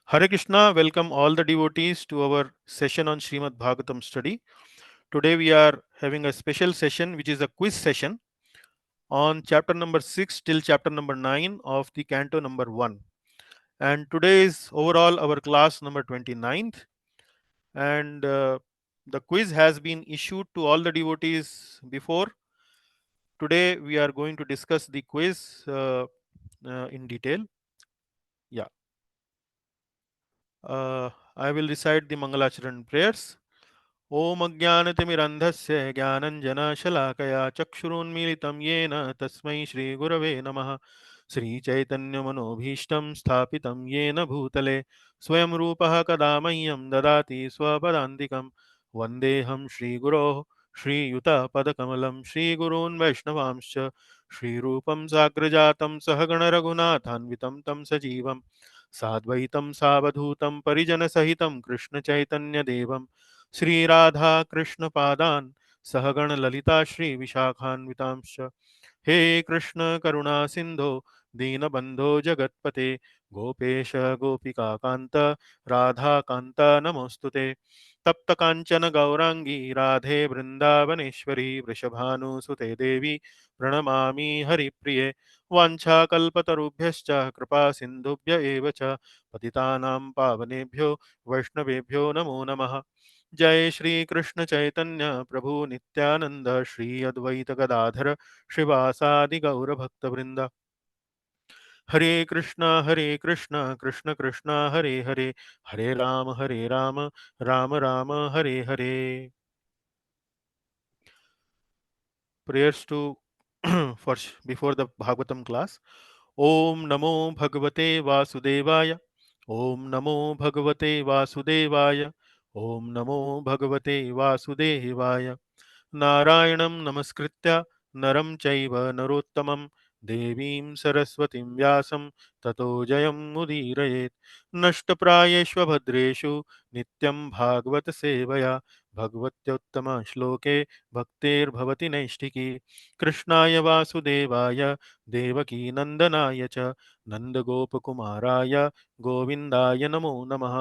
Hare Krishna, welcome all the devotees to our session on Srimad Bhagavatam study. Today we are having a special session which is a quiz session on chapter number 6 till chapter number 9 of the Canto number 1. And today is overall our class number 29th. And the quiz has been issued to all the devotees before. Today we are going to discuss the quiz in detail. Yeah. I will recite the Mangalacharan prayers. ॐ अज्ञानतिमिरन्धस्य ज्ञानञ्जनशलाकया चक्षुरुन्मीलितं येन तस्मै श्रीगुरवे नमः श्रीचैतन्यमनोभीष्टं स्थापितं येन भूतले स्वयं रूपः कदा मह्यं ददाति स्वपदान्तिकं वन्देऽहं श्रीगुरोः श्रीयुतपदकमलं श्रीगुरून् वैष्णवांश्च श्रीरूपं साग्रजातं सहगणरघुनाथान्वितं तं सजीवं साद्वैतं सावधूतं परिजनसहितं कृष्णचैतन्यदेवं श्रीराधा कृष्ण पादान सहगण ललिता श्री विशाखान्वितांश्च हे कृष्ण करुणा सिंधो दीनबंधो जगत्पते गोपेश गोपिका कांत राधा कांत नमोस्तुते तप्त कांचन गौरांगी राधे वृंदावनेश्वरी वृषभानुसुते देवी प्रणमामि हरिप्रिये वाञ्छाकल्पतरुभ्यश्च कृपा सिन्धुभ्य एव च पतितानां पावनेभ्यो वैष्णवेभ्यो नमो नमः जय श्री कृष्ण चैतन्य प्रभु नित्यानंद श्री अद्वैत गदाधर श्रीवासादि गौर भक्त वृंद हरे Krishna Krishna Krishna Hare Hare Hare Ram Ram Ram Hare Hare prayers to for before the bhagavatam class. Om namo bhagavate vasudevaya. Om namo bhagavate vasudevaya. Om namo bhagavate vasudevaya. नारायणं नमस्कृत्य नरं चैव नरोत्तमं देवीं सरस्वतीं व्यासं ततो जयमुदीरयेत् नष्टप्रायेष्वभद्रेषु नित्यं भागवत सेवया भगवत्योत्तमश्लोके भक्तेर्भवति नैष्ठिकी कृष्णाय वासुदेवाय देवकीनन्दनाय च नन्दगोपकुमाराय गोविन्दाय नमो नमः.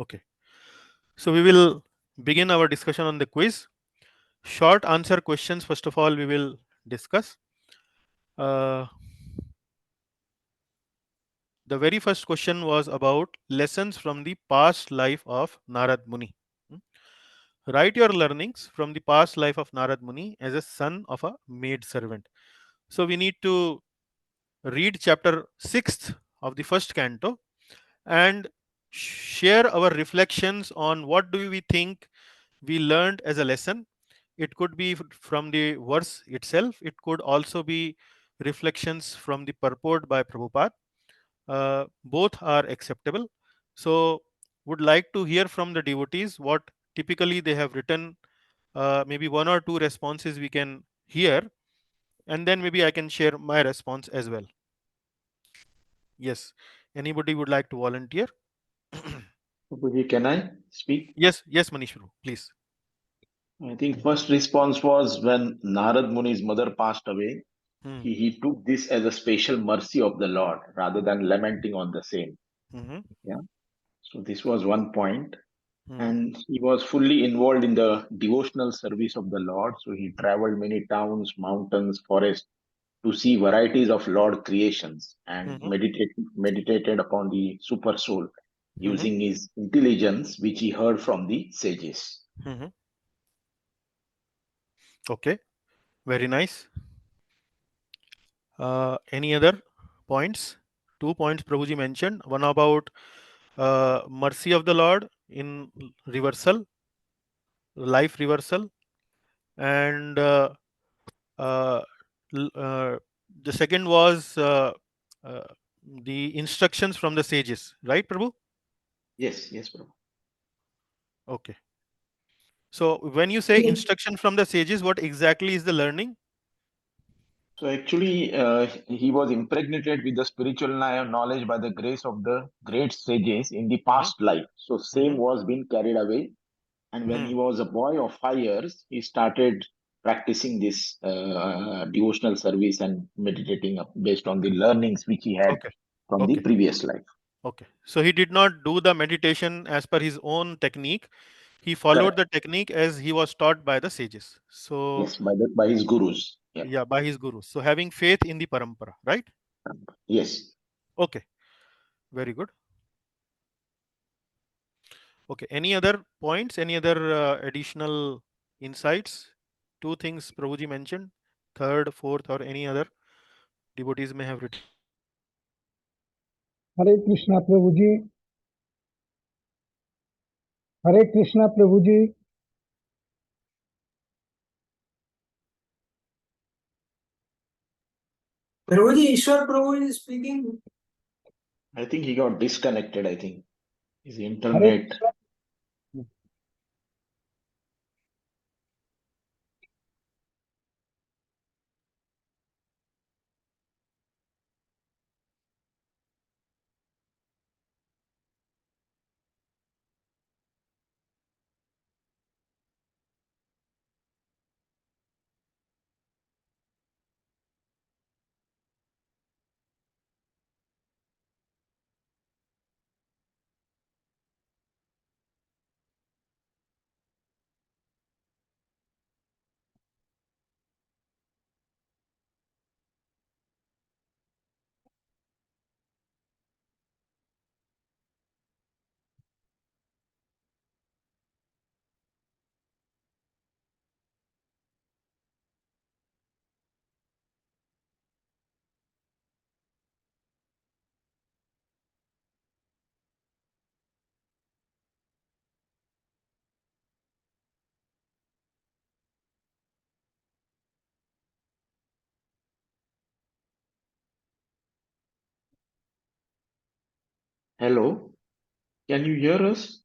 Okay, so we will begin our discussion on the quiz. Short answer questions, first of all, we will discuss. Uh, the very first question was about lessons from the past life of Narad Muni. Hmm. Write your learnings from the past life of Narad Muni as a son of a maid servant. So we need to read chapter 6th of the first canto and share our reflections on what do we think we learned as a lesson. It could be from the verse itself, it could also be reflections from the purport by Prabhupada. Both are acceptable. So, would like to hear from the devotees what typically they have written. Maybe one or two responses we can hear, and then maybe I can share my response as well. Yes, anybody would like to volunteer? Prabhuji, can I speak? Yes, Manish, please. I think first response was when Narad Muni's mother passed away. Hmm. He took this as a special mercy of the Lord rather than lamenting on the same. Hmm. Yeah. So this was one point. Hmm. And he was fully involved in the devotional service of the Lord. So he traveled many towns, mountains, forests to see varieties of Lord creations and Hmm. meditated upon the super soul Hmm. using his intelligence, which he heard from the sages. Hmm. Okay, very nice. Any other points? 2 points Prabhuji mentioned. One about mercy of the Lord in reversal, life reversal, and uh, the second was uh, the instructions from the sages, right, Prabhu? Yes, yes, Prabhu. Okay. So when you say instruction from the sages, what exactly is the learning? So actually, he was impregnated with the spiritual knowledge by the grace of the great sages in the Hmm. past life. So same Hmm. was being carried away. And when Hmm. he was a boy of 5 years, he started practicing this devotional service and meditating based on the learnings which he had Okay. from the Okay. previous life. Okay. So he did not do the meditation as per his own technique. He followed Correct. the technique as he was taught by the sages. So Yes, by his gurus. Yeah. yeah, by his gurus. So having faith in the parampara, right? Yes. Okay. Very good. Okay. Any other points? Any other additional insights? Two things Prabhuji mentioned. Third, fourth, or any other devotees may have written. Hare Krishna Prabhu ji. Hare Krishna Prabhu ji. Prabhuji, Ishwar Prabhu is speaking. I think he got disconnected. I think his Hare internet. Hello, can you hear us?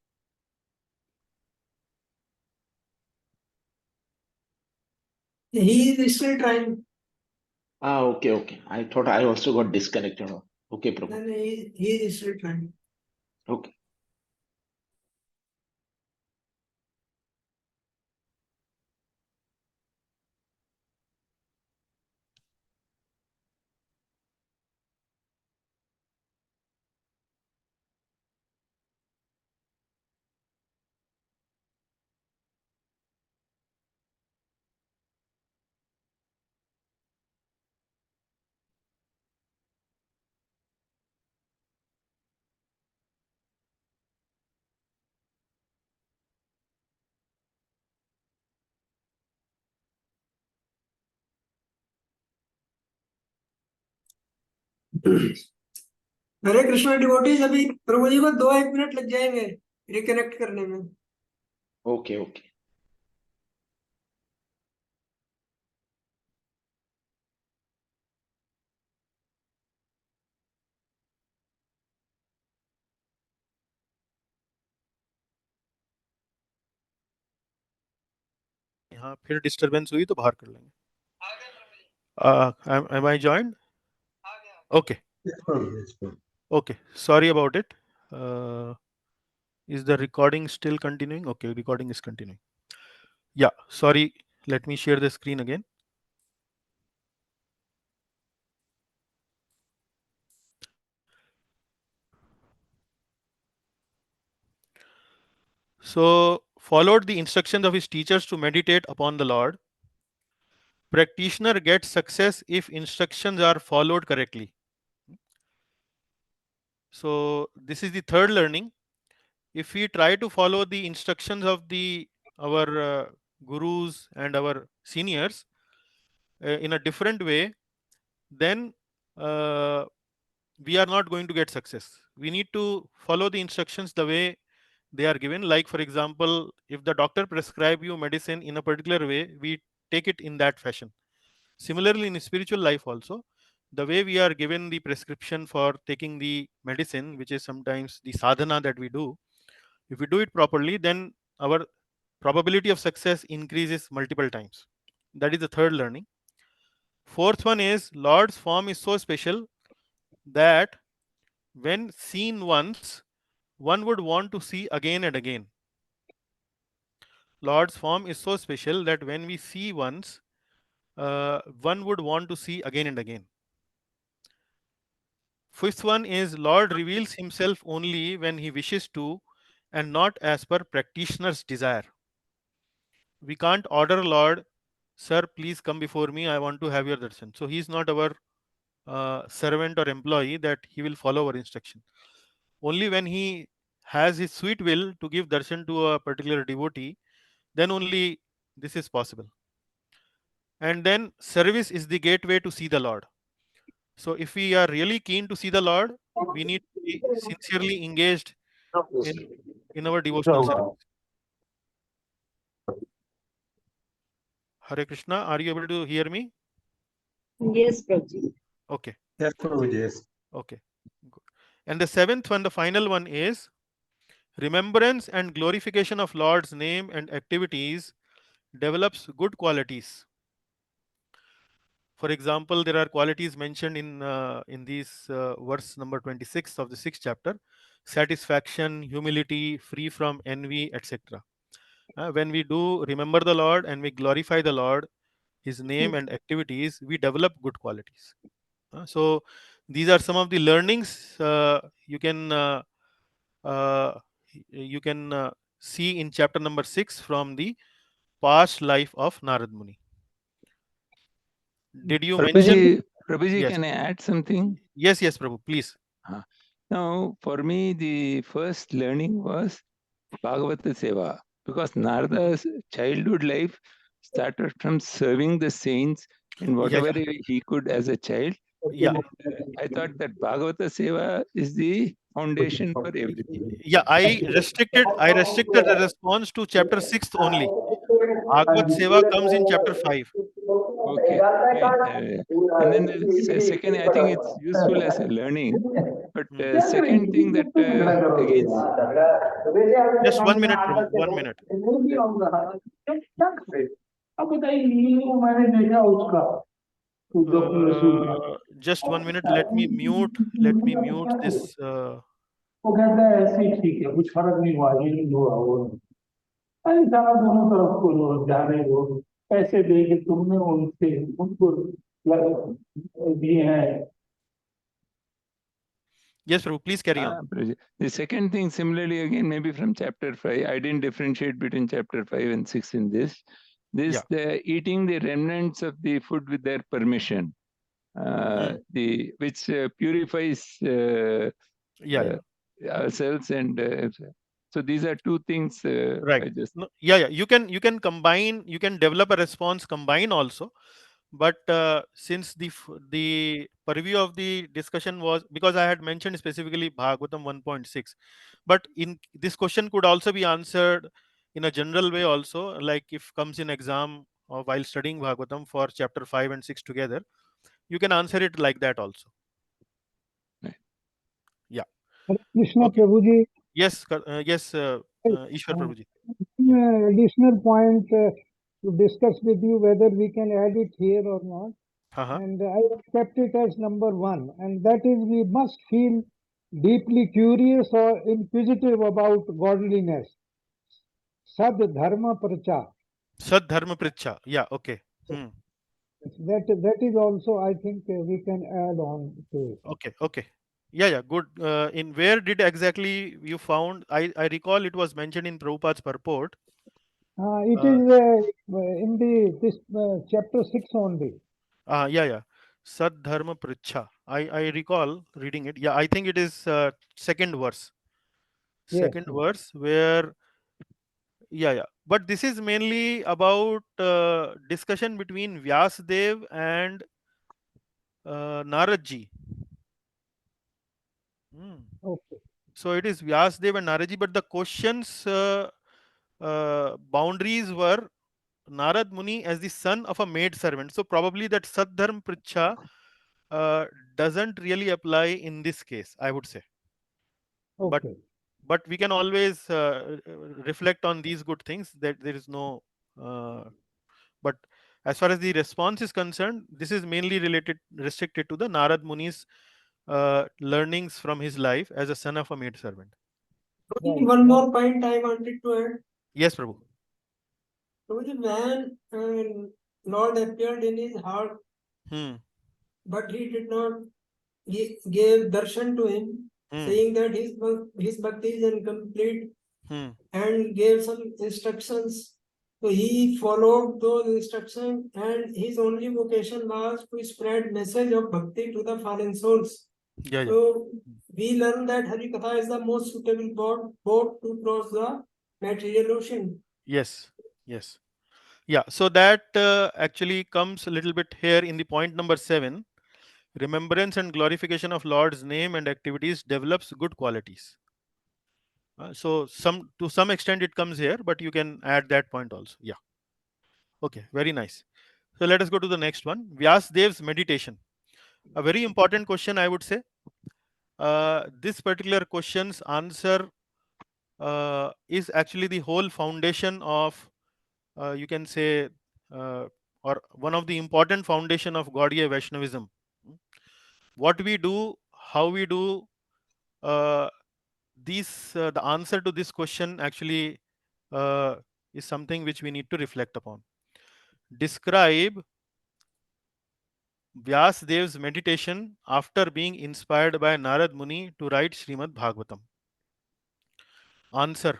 He is still trying. Ah, okay, okay. I thought I also got disconnected. Okay, Prabhu. Then he is still trying. Okay. Hare Krishna devotees, अभी प्रभु जी को 2-1 minute लग जाएंगे reconnect करने में। Okay, okay. यहाँ फिर disturbance हुई तो बाहर कर लेंगे. Am I joined? Okay. Okay. Sorry about it. Uh, is the recording still continuing? Okay, recording is continuing. Yeah. Sorry. Let me share the screen again. So followed the instructions of his teachers to meditate upon the Lord. Practitioner gets success if instructions are followed correctly. So this is the third learning. If we try to follow the instructions of the our gurus and our seniors in a different way, then uh, we are not going to get success. We need to follow the instructions the way they are given. Like for example, if the doctor prescribe you medicine in a particular way, we take it in that fashion. Similarly, in spiritual life also, the way we are given the prescription for taking the medicine, which is sometimes the sadhana that we do, if we do it properly, then our probability of success increases multiple times. That is the third learning. Fourth one is Lord's form is so special that when seen once, one would want to see again and again. Lord's form is so special that when we see once, one would want to see again and again. Fifth one is Lord reveals himself only when he wishes to and not as per practitioner's desire. We can't order Lord, sir, please come before me, I want to have your darshan. So he is not our servant or employee that he will follow our instruction. Only when he has his sweet will to give darshan to a particular devotee, then only this is possible. And then service is the gateway to see the Lord. So if we are really keen to see the Lord, we need to be sincerely engaged in our devotional service. Hare Krishna, are you able to hear me? Yes, Prabhuji. Okay, Yes, Prabhuji, yes. okay. Good. And the seventh one, the final one is remembrance and glorification of Lord's name and activities develops good qualities. For example, there are qualities mentioned in these verse number 26 of the 6th chapter: satisfaction, humility, free from envy, etc. When we do remember the Lord and we glorify the Lord, His name and activities, we develop good qualities. So these are some of the learnings uh, you can see in chapter number 6 from the past life of Narad Muni. Did you mention? Prabhuji, Yes, can I add something? yes, Prabhu, please. Now, for me, the first learning was Bhagavata Seva, because Narada's childhood life started from serving the saints in Yeah, whatever yeah, he could as a child. yeah. I thought that Bhagavata Seva is the foundation for everything. Yeah, I restricted the response to chapter 6 only. Bhagavad Seva comes in chapter 5. Okay, fine. And then the second, I think it's useful as a learning. But second thing that again, Just 1 minute, Prabhu. 1 minute. Just 1 minute. Let me mute. Let me mute this. वो कहता है ऐसे ही ठीक है कुछ फर्क नहीं हुआ ये नहीं हुआ वो नहीं अरे सारा दोनों तरफ को लोग जा रहे हो पैसे दे के तुमने उनसे उनको दिए हैं Yes, Prabhu. Please carry on. The second thing, similarly, again, maybe from chapter 5, I didn't differentiate between chapter 5 and 6 in this. Yeah. The eating the remnants of the food with their permission, which purifies Yeah. ourselves, and so these are two things. Right. I just No, yeah. You can combine. You can develop a response. Combine also. But since the purview of the discussion was, because I had mentioned specifically Bhagavatam 1.6, but in this question could also be answered in a general way also, like if comes in exam or while studying Bhagavatam for chapter 5 and 6 together, you can answer it like that also. Yeah. Krishna Okay. Prabhuji, Yes. Yes. Ishwar Prabhuji. additional point to discuss with you whether we can add it here or not. Uh-huh. And I accept it as number one, and that is we must feel deeply curious or inquisitive about godliness. Sad dharma pracha. Sad dharma pricha. Yeah. Okay. That is also I think we can add on to it. Okay. Yeah. Good. In where did exactly you found? I recall it was mentioned in Prabhupada's purport. It is in the this chapter 6 only. Yeah. Sad dharma pricha. I recall reading it. Yeah, I think it is second verse. Yes. Second verse where yeah. But this is mainly about discussion between Vyasdev and Narad ji. Okay. So it is Vyasdev and Narad ji, but the questions boundaries were Narad Muni as the son of a maid servant. So probably that Saddharm Pricha doesn't really apply in this case, I would say. But Okay. we can always reflect on these good things, that there is no but as far as the response is concerned, this is mainly restricted to the Narad Muni's learnings from his life as a son of a maid servant. Right. One more point I wanted to add. Yes, Prabhu. When Lord appeared in his heart, Hmm. but he did not gave darshan to him, Hmm. saying that his bhakti is incomplete, Hmm. and gave some instructions. So he followed those instructions, and his only vocation was to spread message of bhakti to the fallen souls. Yeah, yeah. So we learn that Hari Katha is the most suitable boat to cross the material ocean. Yes. Yes. Yeah. So that actually comes a little bit here in the point number 7. Remembrance and glorification of Lord's name and activities develops good qualities. So some to some extent it comes here, but you can add that point also. Yeah. Okay. Very nice. So let us go to the next one. Vyasdev's meditation. A very important question, I would say. This particular question's answer is actually the whole foundation of, you can say, uh, or one of the important foundation of Gaudiya Vaishnavism. What we do, how we do, uh, the answer to this question actually uh, is something which we need to reflect upon. Describe Vyasdev's meditation after being inspired by Narad Muni to write Srimad Bhagavatam. Answer.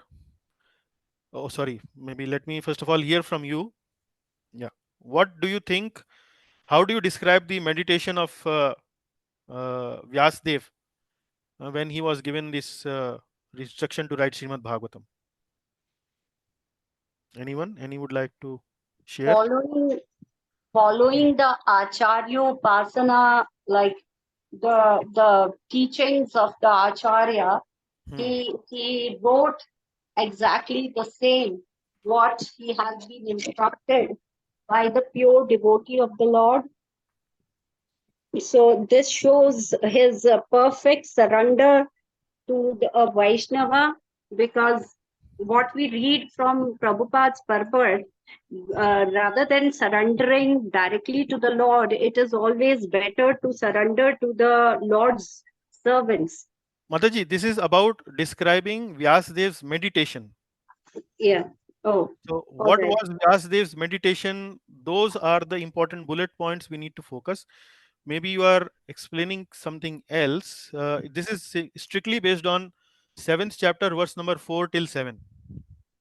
Oh, sorry. Maybe let me first of all hear from you. Yeah. What do you think? How do you describe the meditation of Vyasdev when he was given this instruction to write Srimad Bhagavatam? Anyone? Any would like to share? Following following the Acharya Upasana, like the teachings of the Acharya, Hmm. he wrote exactly the same what he has been instructed by the pure devotee of the Lord. So this shows his perfect surrender to a Vaishnava, because what we read from Prabhupada's purport, rather than surrendering directly to the Lord, it is always better to surrender to the Lord's servants. Mataji, this is about describing Vyasdev's meditation. Yeah. Oh, So, all what right. was Vyasdev's meditation? Those are the important bullet points we need to focus. Maybe you are explaining something else. This is strictly based on 7th chapter, verse number 4 till 7.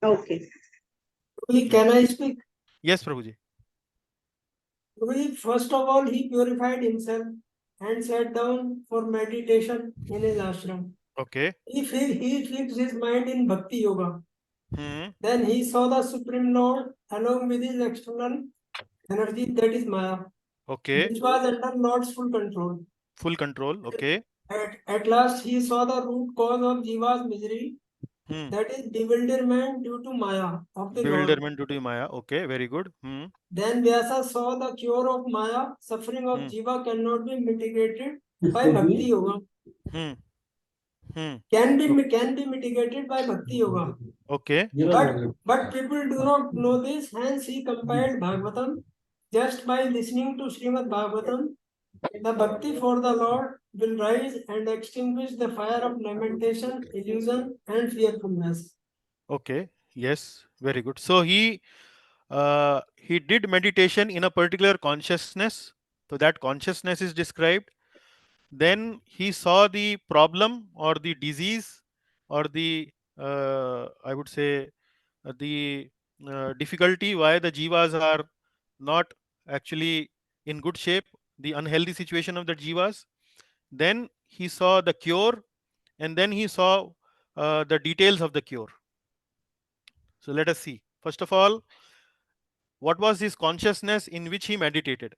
Okay. Yeah. Can I speak? Yes, Prabhuji. First of all, he purified himself and sat down for meditation in his ashram. Okay. He fixed his mind in Bhakti Yoga. Hmm. Then he saw the Supreme Lord along with his external energy, that is Maya, Okay. which was under Lord's full control. Full control. Okay. At last, he saw the root cause of Jiva's misery, Hmm. that is bewilderment due to Maya of the Lord. Bewilderment due to Maya. Okay. Very good. Hmm. Then Vyasa saw the cure of Maya, suffering of Hmm. Jiva cannot be mitigated by Bhakti Yoga. Hmm. Hmm. Can be mitigated by Bhakti Yoga. Okay. But people do not know this, hence he compiled Bhagavatam. Just by listening to Srimad Bhagavatam, the bhakti for the Lord will rise and extinguish the fire of lamentation, illusion, and fearfulness. Okay. Yes. Very good. So he did meditation in a particular consciousness. So that consciousness is described. Then he saw the problem or the disease or the I would say the difficulty why the jivas are not actually in good shape, the unhealthy situation of the jivas. Then he saw the cure, and then he saw the details of the cure. So let us see. First of all, what was his consciousness in which he meditated?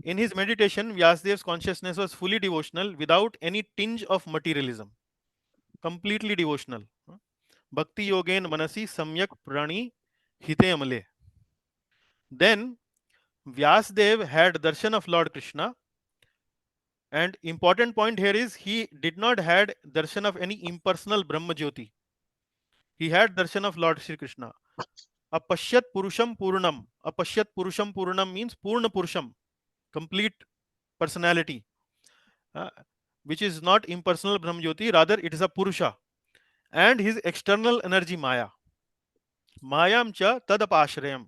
In his meditation, Vyasdev's consciousness was fully devotional without any tinge of materialism. Completely devotional. Bhakti yogen manasi samyak prani hite amale. Then Vyasdev had darshan of Lord Krishna, and important point here is he did not had darshan of any impersonal Brahma Jyoti. He had darshan of Lord Sri Krishna. Apashyat Purusham Purnam. Apashyat Purusham Purnam means Purna Purusham, complete personality, uh, which is not impersonal Brahmajyoti, rather it is a Purusha. And his external energy Maya. Mayam cha tadapashrayam,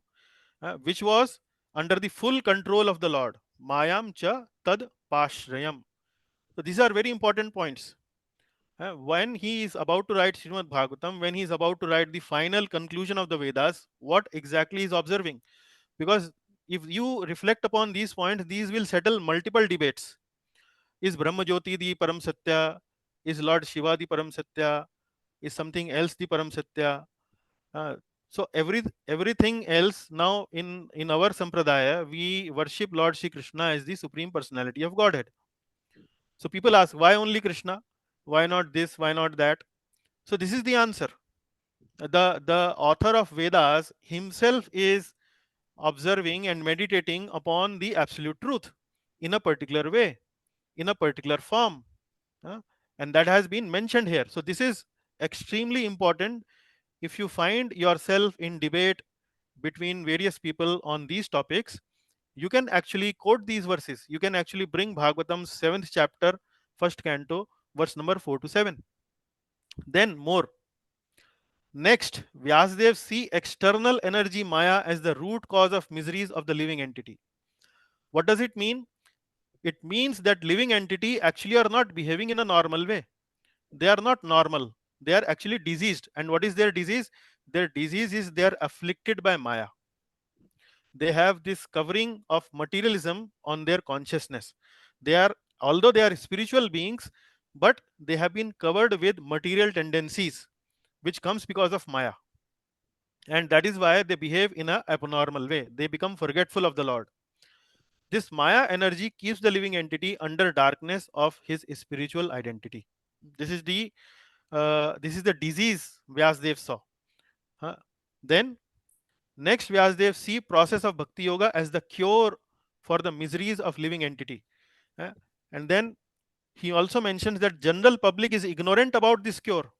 which was under the full control of the Lord. Mayam cha tadpashrayam. So these are very important points. When he is about to write Srimad Bhagavatam, when he is about to write the final conclusion of the Vedas, what exactly is observing? Because if you reflect upon these points, these will settle multiple debates. Is Brahma Jyoti the Param Satya? Is Lord Shiva the Param Satya? Is something else the Param Satya? Uh, so everything else now in our sampradaya, we worship Lord Shri Krishna as the supreme personality of Godhead. So people ask, why only Krishna? Why not this? Why not that? So this is the answer. The author of Vedas himself is observing and meditating upon the absolute truth in a particular way, in a particular form. And that has been mentioned here. So this is extremely important. If you find yourself in debate between various people on these topics, you can actually quote these verses. You can actually bring Bhagavatam's 7th chapter, 1st canto, verse number 4 to 7. Then more. Next, Vyasdev see external energy Maya as the root cause of miseries of the living entity. What does it mean? It means that living entity actually are not behaving in a normal way. They are not normal. They are actually diseased. And what is their disease? Their disease is they are afflicted by Maya. They have this covering of materialism on their consciousness. They are, although they are spiritual beings, but they have been covered with material tendencies, which comes because of Maya. And that is why they behave in a abnormal way. They become forgetful of the Lord. This Maya energy keeps the living entity under darkness of his spiritual identity. This is the disease Vyasdev saw. Huh? Then next, Vyasdev see process of bhakti yoga as the cure for the miseries of living entity. Huh? And then he also mentions that general public is ignorant about this cure.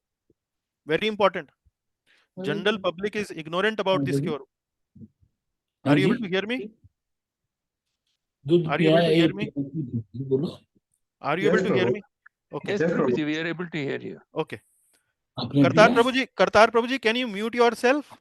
Very important. General public is ignorant about this cure. हाँ Are you ji, able to hear me? दूध Are you पिया able to है hear एक me? बोलो Are you able Yes, to hear Prabhu. me? Okay. Yes, Yes, Prabhu. Prabhuji, we are able to hear you. Okay. आपने पिया? Kartar Prabhuji, can you mute yourself?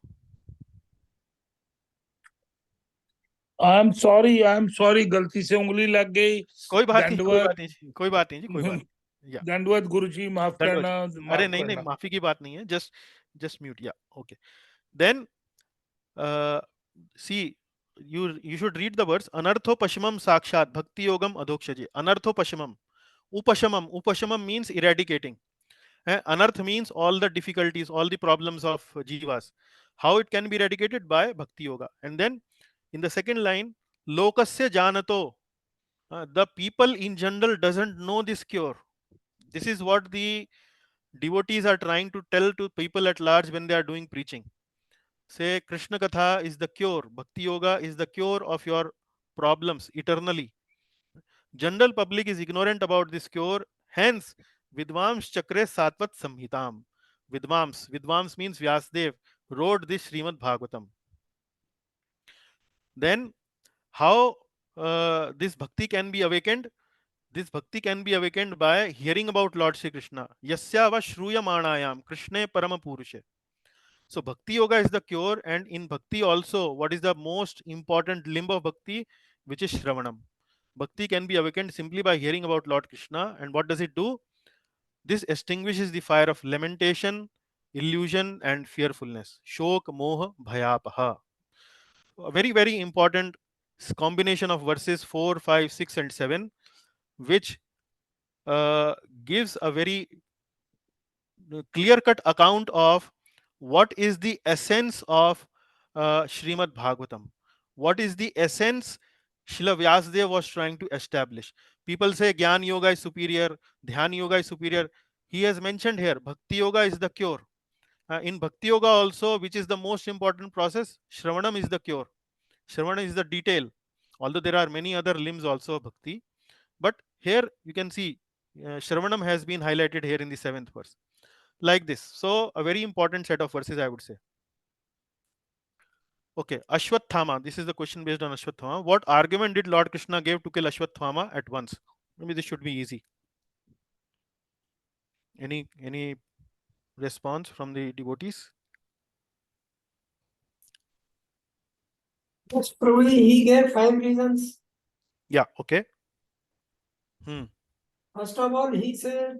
I am sorry, गलती से उंगली लग गई। कोई बात नहीं, कोई दंडवत बात नहीं जी, कोई बात नहीं जी, कोई बात नहीं। या दंडवत गुरुजी, माफ दंडवत करना, जी। अरे माफ नहीं नहीं, करना। माफी की बात नहीं है, जस्ट म्यूट। या okay. Then see you should read the words anartho pashimam sakshat bhakti yogam adhokshaji. Anartho pashimam, upashamam means eradicating. Anarth means all the difficulties, all the problems of jivas. How it can be eradicated? By bhakti yoga. And then in the second line, lokasya janato, the people in general doesn't know this cure. This is what the devotees are trying to tell to people at large when they are doing preaching. Say Krishna Katha is the cure, Bhakti Yoga is the cure of your problems eternally. General public is ignorant about this cure, hence Vidvams Chakre Satvat Samhitam. Vidvams means Vyasdev wrote this Srimad Bhagavatam. Then how this bhakti can be awakened? This bhakti can be awakened by hearing about Lord Shri Krishna. Yasya va shruyamanayam Krishne parama purushe. So bhakti yoga is the cure, and in bhakti also, what is the most important limb of bhakti? Which is Shravanam. Bhakti can be awakened simply by hearing about Lord Krishna. And what does it do? This extinguishes the fire of lamentation, illusion, and fearfulness. Shok, moha, bhayapaha. A very, very important combination of verses 4, 5, 6, and 7, which uh, gives a very clear cut account of what is the essence of Srimad Bhagavatam. What is the essence Srila Vyasdev was trying to establish? People say Gyan Yoga is superior, Dhyan Yoga is superior. He has mentioned here Bhakti Yoga is the cure. In Bhakti Yoga also, which is the most important process, Shravanam is the cure. Shravana is the detail. Although there are many other limbs also of Bhakti, but here you can see Shravanam has been highlighted here in the 7th verse like this. So a very important set of verses, I would say. Okay, Ashwathama. This is the question based on Ashwathama. What argument did Lord Krishna give to kill Ashwathama at once? Maybe this should be easy. Any response from the devotees? Yes, probably he gave 5 reasons. Yeah. Okay. Hmm. First of all, he said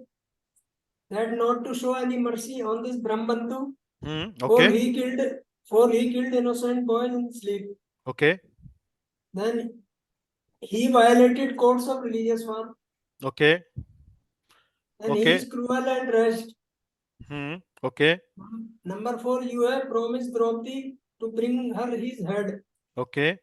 that not to show any mercy on this Brahmantu, for Okay. he killed innocent boys in sleep. Okay. Then he violated codes of religious form, Okay. and he Okay. is cruel and rash. Okay. Number 4, you have promised Draupadi to bring her his head. Okay.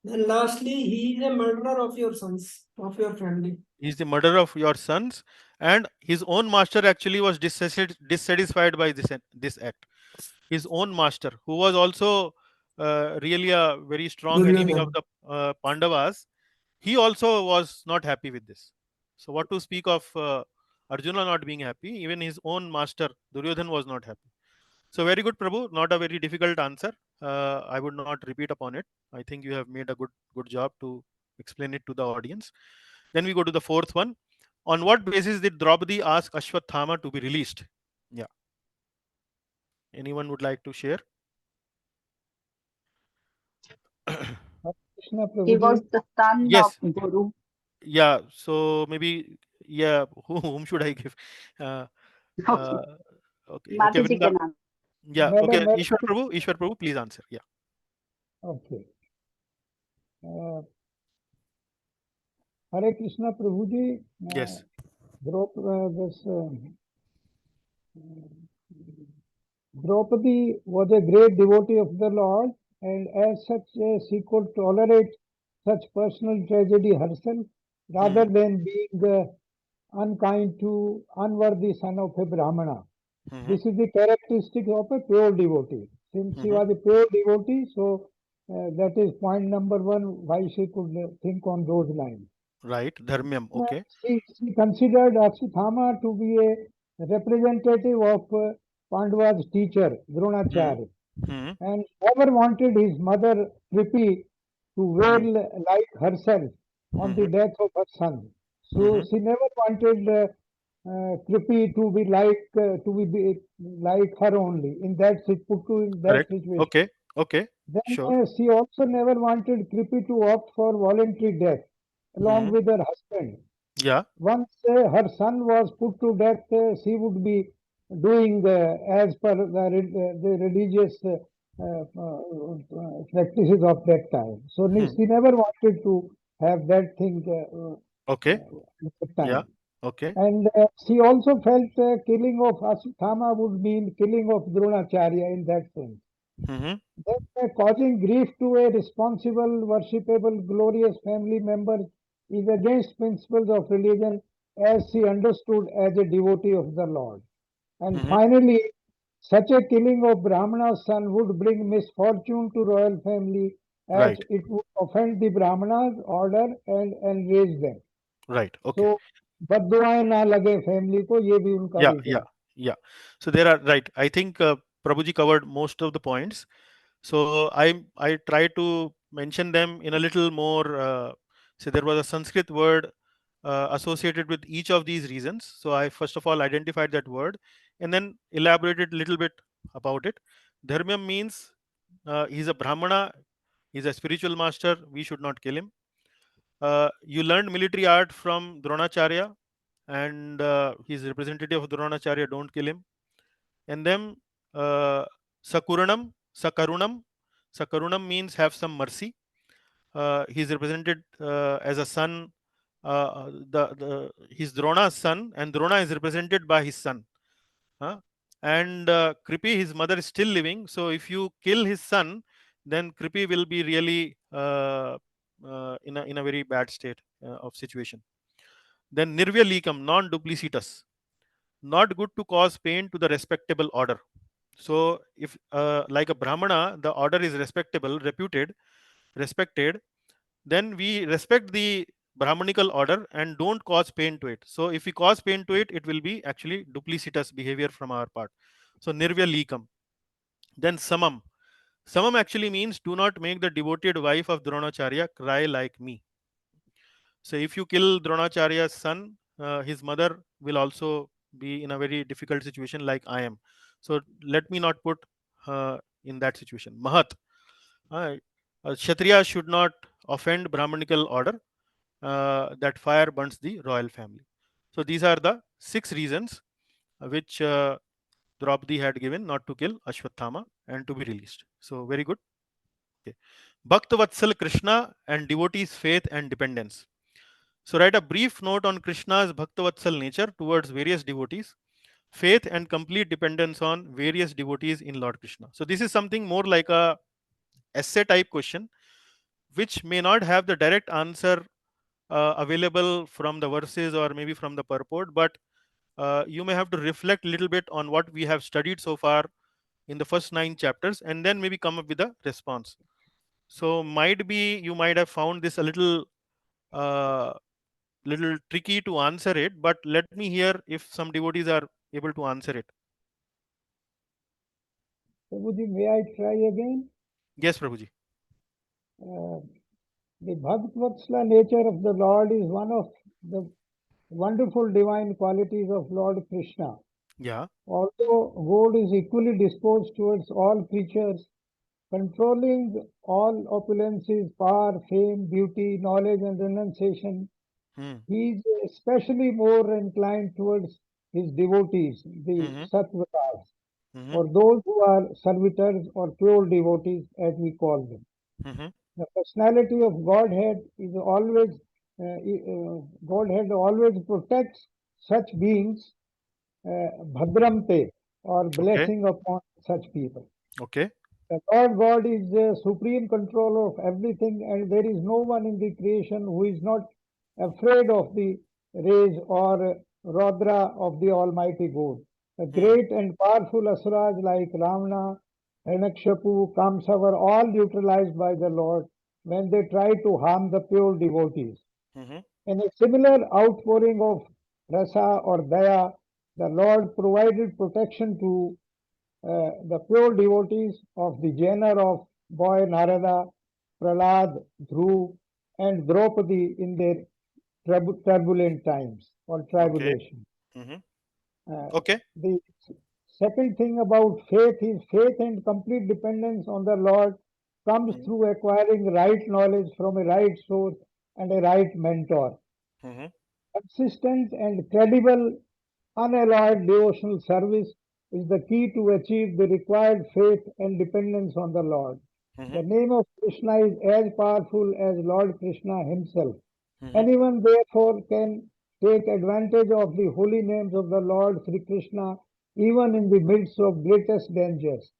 Then lastly, he is a murderer of your sons, of your family. He's the murderer of your sons, and his own master actually was dissatisfied by this act. His own master, who was also really a very strong enemy of Duryodhana. the Pandavas, he also was not happy with this. So, what to speak of Arjuna not being happy? Even his own master Duryodhan was not happy. So, very good, Prabhu. Not a very difficult answer. I would not repeat upon it. I think you have made a good job to explain it to the audience. Then we go to the fourth one. On what basis did Draupadi ask Ashwathama to be released? Yeah. Anyone would like to share? Krishna He was Prabhuji, the son of Yes. Guru. Yeah. So maybe, yeah. Whom should I give? Uh, Okay, uh, okay. Mataji Vrinda. can answer. Yeah. Madam, Okay. Madam, Ishwar Prabhu. Ishwar Prabhu, please answer. Yeah. okay. Uh, Hare Krishna Prabhuji, Yes. this Draupadi was a great devotee of the Lord, and as such, she could tolerate such personal tragedy herself rather than being unkind to unworthy son of a Brahmana. Mm-hmm. This is the characteristic of a pure devotee. Since she Mm-hmm. was a pure devotee, so that is point number one why she could think on those lines. Right. Dharmyam. Okay. She considered Ashwatthama to be a representative of Pandava's teacher, Dronacharya, Mm-hmm. and never wanted his mother, Kripi, to wail like herself on the Mm-hmm. death of her son. So Mm-hmm. she never wanted Kripi to be like her only put to in that Correct. situation. Okay. Okay. Then Sure. she also never wanted Kripi to opt for voluntary death along Mm-hmm. with her husband. Yeah. Once her son was put to death, she would be doing as per the religious practices of that time. So Hmm. she never wanted to have that thing Okay. at the Yeah. time. Okay. And she also felt killing of Ashwatthama would mean killing of Dronacharya in that sense. Mm-hmm. Then causing grief to a responsible, worshipable, glorious family member is against principles of religion as she understood as a devotee of the Lord. And Mm-hmm. finally, such a killing of Brahmana's son would bring misfortune to royal family as Right. it would offend the Brahmana's order and enrage them. Right. Okay. So बददुआएं ना लगे family को ये भी उनका Yeah. Reason Yeah. Yeah. So there are, right. I think Prabhuji covered most of the points. So I try to mention them in a little more. So there was a Sanskrit word associated with each of these reasons. So I first of all identified that word and then elaborated a little bit about it. Dharmyam means he's a Brahmana, he's a spiritual master. We should not kill him. You learned military art from Dronacharya, and he's representative of Dronacharya. Don't kill him. And then uh, Sakuranam, Sakarunam. Sakarunam means have some mercy. He's represented as a son. He's Drona's son, and Drona is represented by his son. Huh? And Kripi, his mother is still living. So if you kill his son, then Kripi will be really in a very bad state of situation. Then Nirvya Likam, non-duplicitous, not good to cause pain to the respectable order. So if like a Brahmana, the order is respectable, reputed, respected, then we respect the Brahmanical order and don't cause pain to it. So if we cause pain to it, it will be actually duplicitous behavior from our part. So Nirvya Likam. Then Samam. Samam actually means do not make the devoted wife of Dronacharya cry like me. So if you kill Dronacharya's son, his mother will also be in a very difficult situation like I am. So let me not put in that situation. Mahat. Kshatriya should not offend Brahmanical order. that fire burns the royal family. So these are the 6 reasons which Draupadi had given not to kill Ashwathama and to be released. So very good. Okay. Bhakt Vatsal Krishna and devotees' faith and dependence. So write a brief note on Krishna's Bhakta Vatsal nature towards various devotees, faith and complete dependence on various devotees in Lord Krishna. So this is something more like a essay type question, which may not have the direct answer available from the verses or maybe from the purport, but you may have to reflect a little bit on what we have studied so far in the first 9 chapters and then maybe come up with a response. So might be you might have found this a uh, little tricky to answer it, but let me hear if some devotees are able to answer it. Prabhuji, may I try again? Yes, Prabhuji. Uh, the Bhaktivatsala nature of the Lord is one of the wonderful divine qualities of Lord Krishna. Yeah. Although God is equally disposed towards all creatures, controlling all opulences, power, fame, beauty, knowledge, and renunciation, Hmm. he is especially more inclined towards his devotees, the Mm-hmm. Sattvatas, Mm-hmm. or those who are servitors or pure devotees, as we call them. Mm-hmm. The personality of Godhead is always, Godhead always protects such beings, bhadramte, or Okay. blessing upon such people. Okay. The Lord God is the supreme controller of everything, and there is no one in the creation who is not afraid of the rays or Rodra of the Almighty God. The Hmm. great and powerful asuras like Ravana, Hirakshapu, Kamsa were all neutralized by the Lord when they tried to harm the pure devotees. Mm-hmm. In a similar outpouring of rasa or daya, the Lord provided protection to the pure devotees of the genre of boy Narada, Prahlad, Dhruv, and Draupadi in their turbulent times or Okay. tribulation. Mm-hmm. Uh, Okay. the second thing about faith is faith and complete dependence on the Lord comes Mm-hmm. through acquiring right knowledge from a right source and a right mentor. Mm-hmm. Consistent and credible, unalloyed devotional service is the key to achieve the required faith and dependence on the Lord. Mm-hmm. The name of Krishna is as powerful as Lord Krishna himself. Mm-hmm. Anyone therefore can take advantage of the holy names of the Lord Sri Krishna even in the midst of greatest dangers.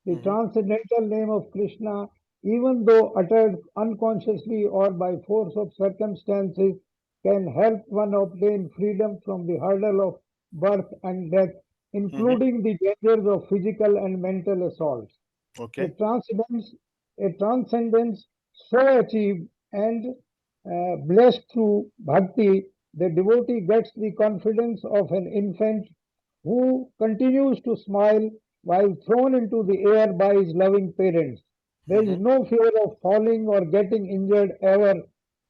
The Mm-hmm. transcendental name of Krishna, even though uttered unconsciously or by force of circumstances, can help one obtain freedom from the hurdle of birth and death, Mm-hmm. including the dangers of physical and mental assaults. A Okay. transcendence, a transcendence so achieved and blessed through bhakti, the devotee gets the confidence of an infant who continues to smile while thrown into the air by his loving parents. There Mm-hmm. is no fear of falling or getting injured ever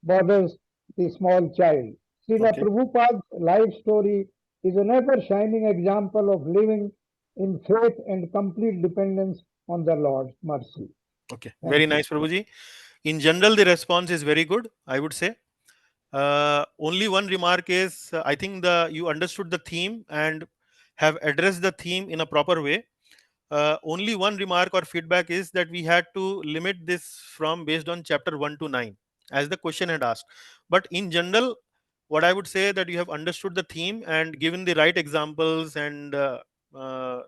bothers the small child. Srila Okay. Prabhupada's life story is another shining example of living in faith and complete dependence on the Lord's mercy. Okay. Very Thank you. nice, Prabhuji. In general, the response is very good, I would say. Only one remark is I think the you understood the theme and have addressed the theme in a proper way. Only one remark or feedback is that we had to limit this from based on chapter 1 to 9 as the question had asked. But in general, what I would say that you have understood the theme and given the right examples and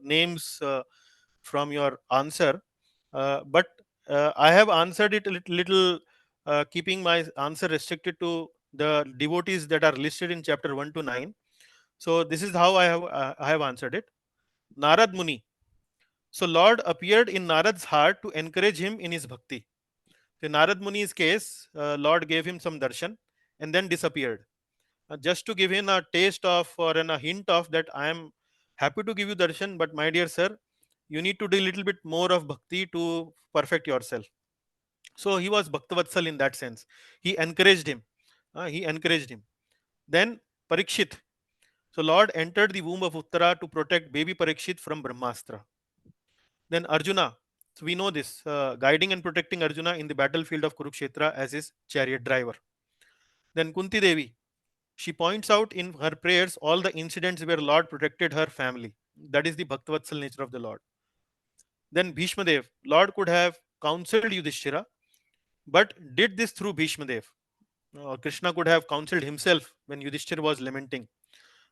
names from your answer. But I have answered it a little keeping my answer restricted to the devotees that are listed in chapter 1 to 9. So this is how I have answered it. Narad Muni. So Lord appeared in Narad's heart to encourage him in his bhakti. In Narad Muni's case, Lord gave him some darshan and then disappeared, just to give him a taste of or a hint of that I am happy to give you darshan, but my dear sir, you need to do a little bit more of bhakti to perfect yourself. So he was Bhaktavatsal in that sense. He encouraged him. He encouraged him. Then Parikshit. So Lord entered the womb of Uttara to protect baby Parikshit from Brahmastra. Then Arjuna. So we know this, guiding and protecting Arjuna in the battlefield of Kurukshetra as his chariot driver. Then Kunti Devi, she points out in her prayers all the incidents where Lord protected her family. That is the Bhaktavatsal nature of the Lord. Then Bhishma Dev, Lord could have counseled Yudhishthira, but did this through Bhishma Dev. Krishna could have counseled himself when Yudhishthira was lamenting,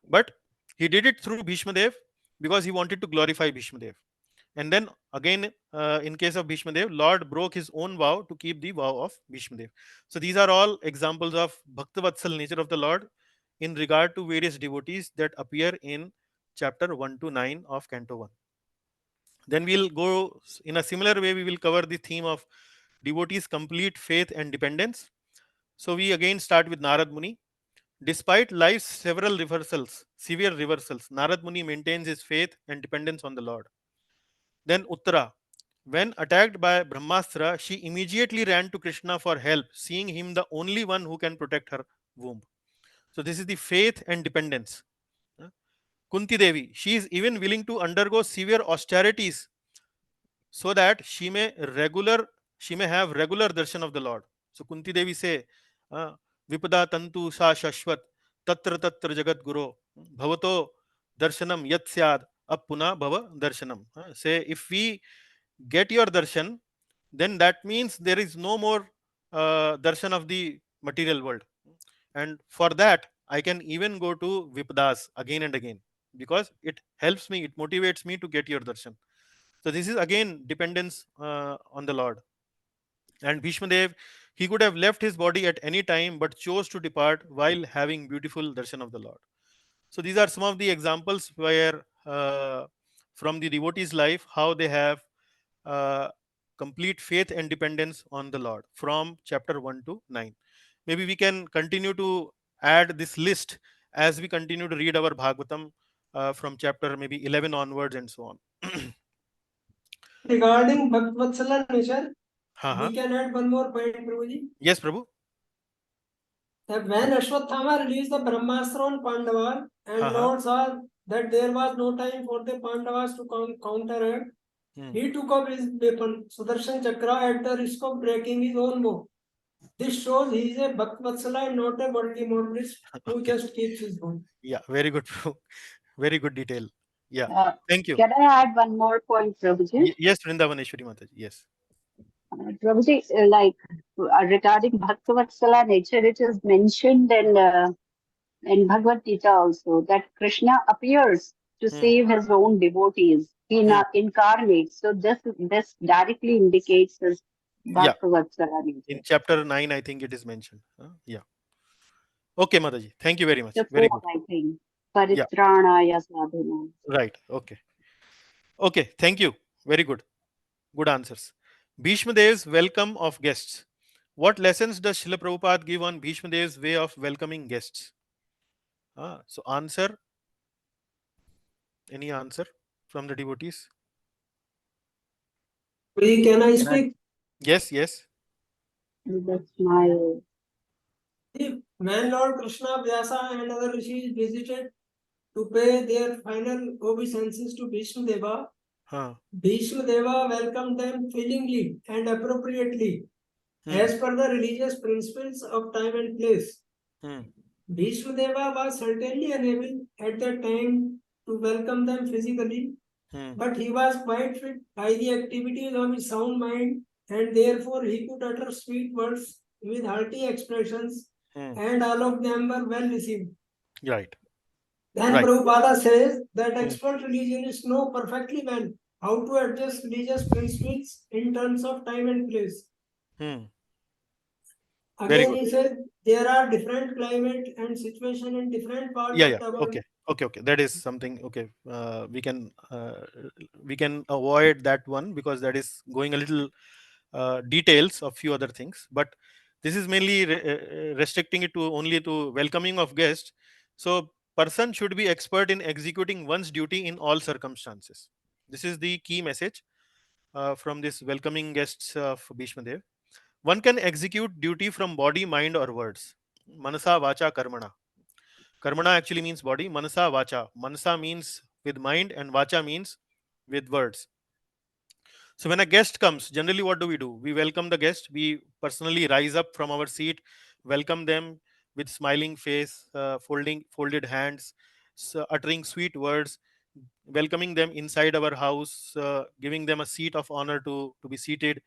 but he did it through Bhishma Dev because he wanted to glorify Bhishma Dev. And then again, in case of Bhishma Dev, Lord broke his own vow to keep the vow of Bhishma Dev. So these are all examples of Bhaktavatsal nature of the Lord in regard to various devotees that appear in chapter 1 to 9 of Canto 1. Then we'll go in a similar way, we will cover the theme of devotees' complete faith and dependence. So we again start with Narad Muni. Despite life's several reversals, severe reversals, Narad Muni maintains his faith and dependence on the Lord. Then Uttara. When attacked by Brahmastra, she immediately ran to Krishna for help, seeing him the only one who can protect her womb. So this is the faith and dependence. Kunti Devi, she is even willing to undergo severe austerities so that she may have regular darshan of the Lord. So Kunti Devi say, Vipada Tantu Sa Shashvat Tatra Tatra Jagat Guru Bhavato Darshanam Yat Syad Appuna Bhava Darshanam. Say, if we get your darshan, then that means there is no more darshan of the material world. And for that, I can even go to Vipadas again and again because it helps me, it motivates me to get your darshan. So this is again dependence on the Lord. And Bhishma Dev, he could have left his body at any time but chose to depart while having beautiful darshan of the Lord. So these are some of the examples where from the devotee's life, how they have uh, complete faith and dependence on the Lord from chapter 1 to 9. Maybe we can continue to add this list as we continue to read our Bhagavatam from chapter maybe 11 onwards and so on. Regarding Bhaktvatsala nature, Uh-huh. we can add one more point, Prabhuji. Yes, Prabhu. That when Ashwatthama released the Brahmastra on Pandavas, and Uh-huh. Lord saw that there was no time for the Pandavas to counteract, he took up his weapon, Sudarshan Chakra, at the risk of breaking his own bow. This shows he is a Bhaktvatsala and not a worldly moralist who Okay. just keeps his bow. Yeah, very good, Prabhu. Very good detail. Yeah. Uh, Thank you. can I add one more point, Prabhuji? Yes, Vrindavaneshwari Mataji. Yes. Prabhuji, regarding Bhaktavatsala nature, it is mentioned in Bhagavad Gita also that Krishna appears to Hmm. save his own devotees. He Hmm. incarnates. So this directly indicates his Yeah. Bhaktavatsala In nature. chapter 9, I think it is mentioned. Yeah. Okay, Mataji. Thank you very much. The Very fourth, good. I think. Yeah. Paritranaya sadhuna. Right. Okay. Okay. Thank you. Very good. Good answers. Bhishma Dev's welcome of guests. What lessons does Srila Prabhupada give on Bhishma Dev's way of welcoming guests? So, answer. Any answer from the devotees? Can I Can I? speak? Yes. Yes. That's my When Lord Krishna, Vyasa, and other rishis visited to pay their final obeisances to Bhishma Deva, Huh. Bhishma Deva welcomed them feelingly and appropriately Hmm. as per the religious principles of time and place. Hmm. Bhishma Deva was certainly unable at that time to welcome them physically, Hmm. but he was quite fit by the activities of his sound mind, and therefore he could utter sweet words with hearty expressions, Hmm. and all of them were well received. Right. Then Right. Prabhupada says that Hmm. expert religionists know perfectly well how to adjust religious principles in terms of time and place. Hmm. Very Again, good. he said there are different climate and situation in different parts Yeah. of Yeah. the world. Okay. Okay. Okay. That is something. Okay. We can avoid that one because that is going a little details of few other things. But this is mainly restricting it to only to welcoming of guests. So person should be expert in executing one's duty in all circumstances. This is the key message from this welcoming guests of Bhishma Dev. One can execute duty from body, mind, or words. Manasa, vacha, karmana. Karmana actually means body. Manasa, vacha. Manasa means with mind, and vacha means with words. So when a guest comes, generally what do? We welcome the guest. We personally rise up from our seat, welcome them. with smiling face, folded hands, uttering sweet words, welcoming them inside our house, giving them a seat of honor to be seated,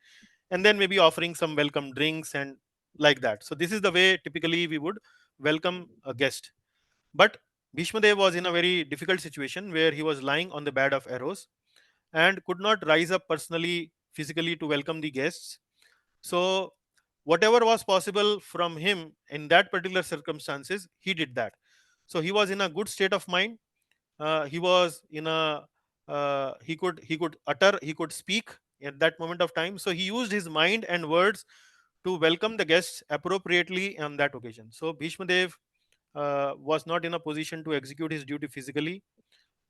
and then maybe offering some welcome drinks and like that. So this is the way typically we would welcome a guest. But Bhishmadev was in a very difficult situation where he was lying on the bed of arrows and could not rise up personally, physically to welcome the guests. So whatever was possible from him in that particular circumstances, he did that. So he was in a good state of mind. He was in a he could utter, he could speak at that moment of time. So he used his mind and words to welcome the guests appropriately on that occasion. So Bhishma Dev was not in a position to execute his duty physically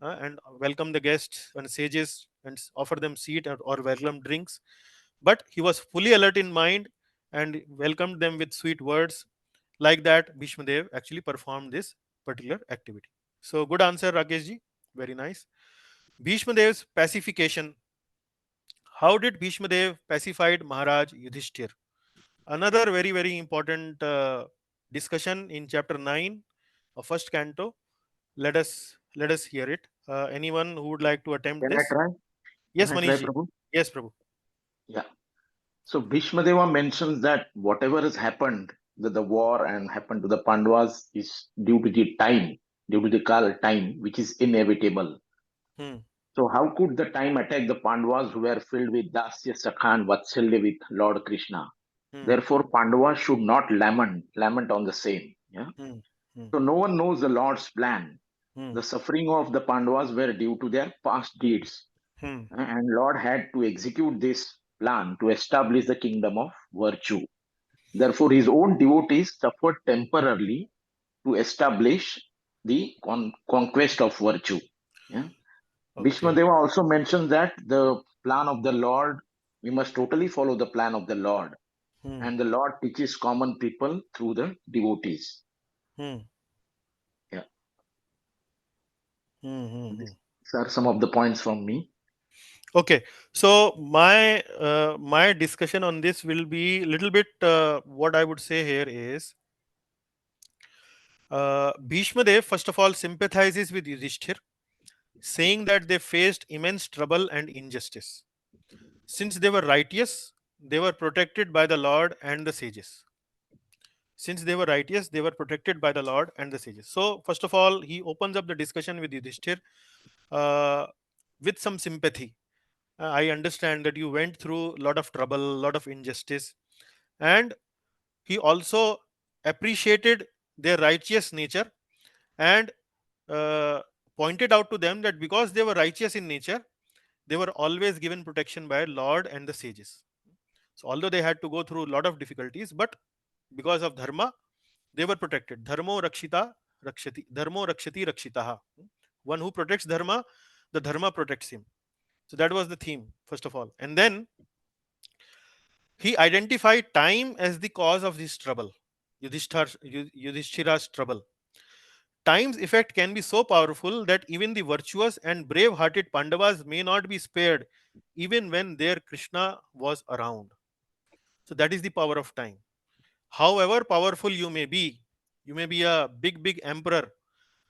and welcome the guests and sages and offer them seat or welcome drinks, but he was fully alert in mind and welcomed them with sweet words. Like that, Bhishma Dev actually performed this particular activity. So, good answer, Rakesh ji. Very nice. Bhishma Dev's pacification. How did Bhishma Dev pacified Maharaj Yudhishthir? Another very, very important discussion in chapter 9 of first canto. Let us hear it. Anyone who would like to attempt Can I this? try? Can Yes, I try, Manish ji. Prabhu? Yes, Prabhu. Yeah. So Bhishmadeva mentions that whatever has happened, that the war and happened to the Pandavas is due to the time, due to the Kal time, which is inevitable. Hmm. So how could the time attack the Pandavas who were filled with Dasya Sakhan Vatsalya with Lord Krishna? Hmm. Therefore, Pandavas should not lament on the same. Yeah. Hmm. Hmm. So no one knows the Lord's plan. Hmm. The suffering of the Pandavas were due to their past deeds. Hmm. And Lord had to execute this plan to establish the kingdom of virtue. Therefore, his own devotees suffered temporarily to establish the conquest of virtue. Yeah. Okay. Bhishmadeva also mentions that the plan of the Lord, we must totally follow the plan of the Lord. Hmm. And the Lord teaches common people through the devotees. Hmm. Yeah. Hmm. Hmm. Hmm. These are some of the points from me. Okay. So my discussion on this will be little bit. What I would say here is, Bhishma Dev first of all sympathizes with Yudhishthir, saying that they faced immense trouble and injustice. Since they were righteous, they were protected by the Lord and the sages. Since they were righteous, they were protected by the Lord and the sages. So, first of all, he opens up the discussion with Yudhishthir uh, with some sympathy. I understand that you went through a lot of trouble, a lot of injustice, and he also appreciated their righteous nature and uh, pointed out to them that because they were righteous in nature, they were always given protection by Lord and the sages. So, although they had to go through a lot of difficulties, but because of dharma, they were protected. Dharmo rakshita rakshati. Dharmo rakshati rakshitaha. One who protects dharma, the dharma protects him. So that was the theme, first of all. And then he identified time as the cause of this trouble, Yudhishthira's trouble. Time's effect can be so powerful that even the virtuous and brave hearted Pandavas may not be spared, even when their Krishna was around. So that is the power of time. However powerful you may be a big, big emperor,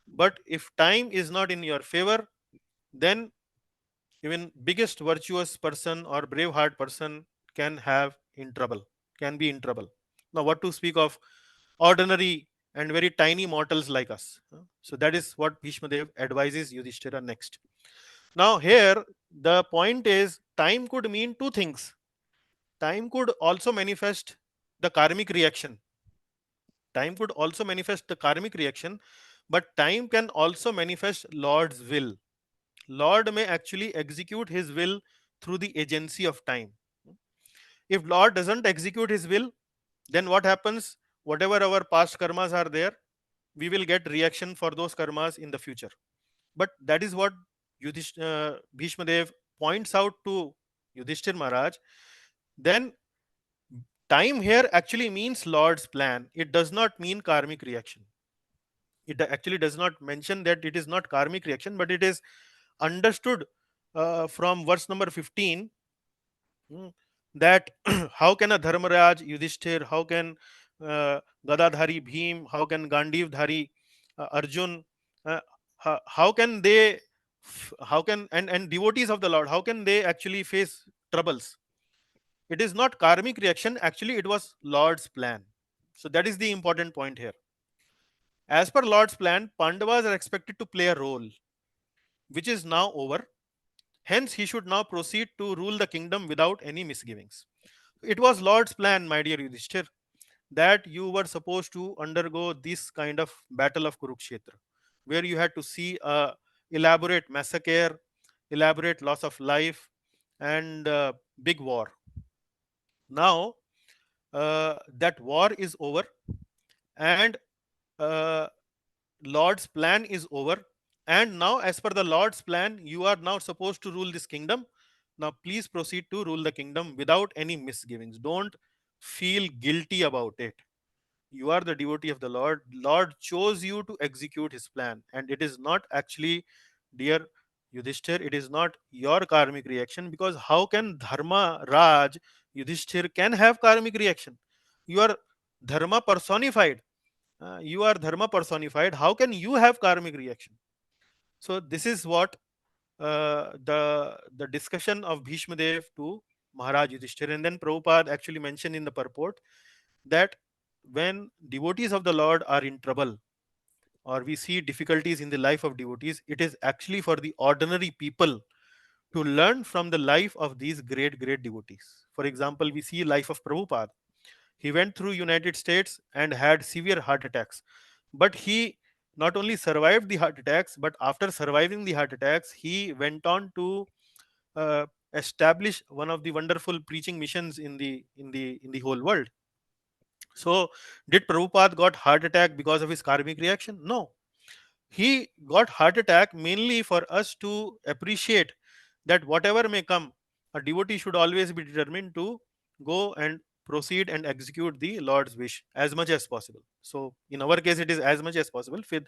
but if time is not in your favor, then even biggest virtuous person or brave heart person can have in trouble, can be in trouble. Now, what to speak of ordinary and very tiny mortals like us? So that is what Bhishma Dev advises Yudhishthira next. Now, here the point is time could mean two things. Time could also manifest the karmic reaction. Time could also manifest the karmic reaction, but time can also manifest Lord's will. Lord may actually execute his will through the agency of time. If Lord doesn't execute his will, then what happens? Whatever our past karmas are there, we will get reaction for those karmas in the future. But that is what Bhishma Dev points out to Yudhishthir Maharaj. Then time here actually means Lord's plan. It does not mean karmic reaction. It actually does not mention that it is not karmic reaction, but it is understood from verse number 15, that how can a Dharmaraj, Yudhishthir, how can Gadadhari Bhim, how can Gandhivdhari Arjun, how can they, how can, and devotees of the Lord, how can they actually face troubles? It is not karmic reaction, actually, it was Lord's plan. So that is the important point here. As per Lord's plan, Pandavas are expected to play a role, which is now over. Hence, he should now proceed to rule the kingdom without any misgivings. It was Lord's plan, my dear Yudhishthir, that you were supposed to undergo this kind of battle of Kurukshetra, where you had to see a elaborate massacre, elaborate loss of life, and big war. Now, that war is over, and uh, Lord's plan is over. And now, as per the Lord's plan, you are now supposed to rule this kingdom. Now, please proceed to rule the kingdom without any misgivings. Don't feel guilty about it. You are the devotee of the Lord. Lord chose you to execute his plan. And it is not actually, dear Yudhishthir, it is not your karmic reaction, because how can Dharma Raj Yudhishthir can have karmic reaction? You are Dharma personified. You are Dharma personified. How can you have karmic reaction? So this is what the discussion of Bhishma Dev to Maharaj Yudhishthir. And then Prabhupada actually mentioned in the purport that when devotees of the Lord are in trouble, or we see difficulties in the life of devotees, it is actually for the ordinary people to learn from the life of these great devotees. For example, we see life of Prabhupada. He went through United States and had severe heart attacks, but he not only survived the heart attacks, but after surviving the heart attacks, he went on to uh, establish one of the wonderful preaching missions in the whole world. So, did Prabhupada got heart attack because of his karmic reaction? No, he got heart attack mainly for us to appreciate that whatever may come, a devotee should always be determined to go and proceed and execute the Lord's wish as much as possible. So, in our case, it is as much as possible. With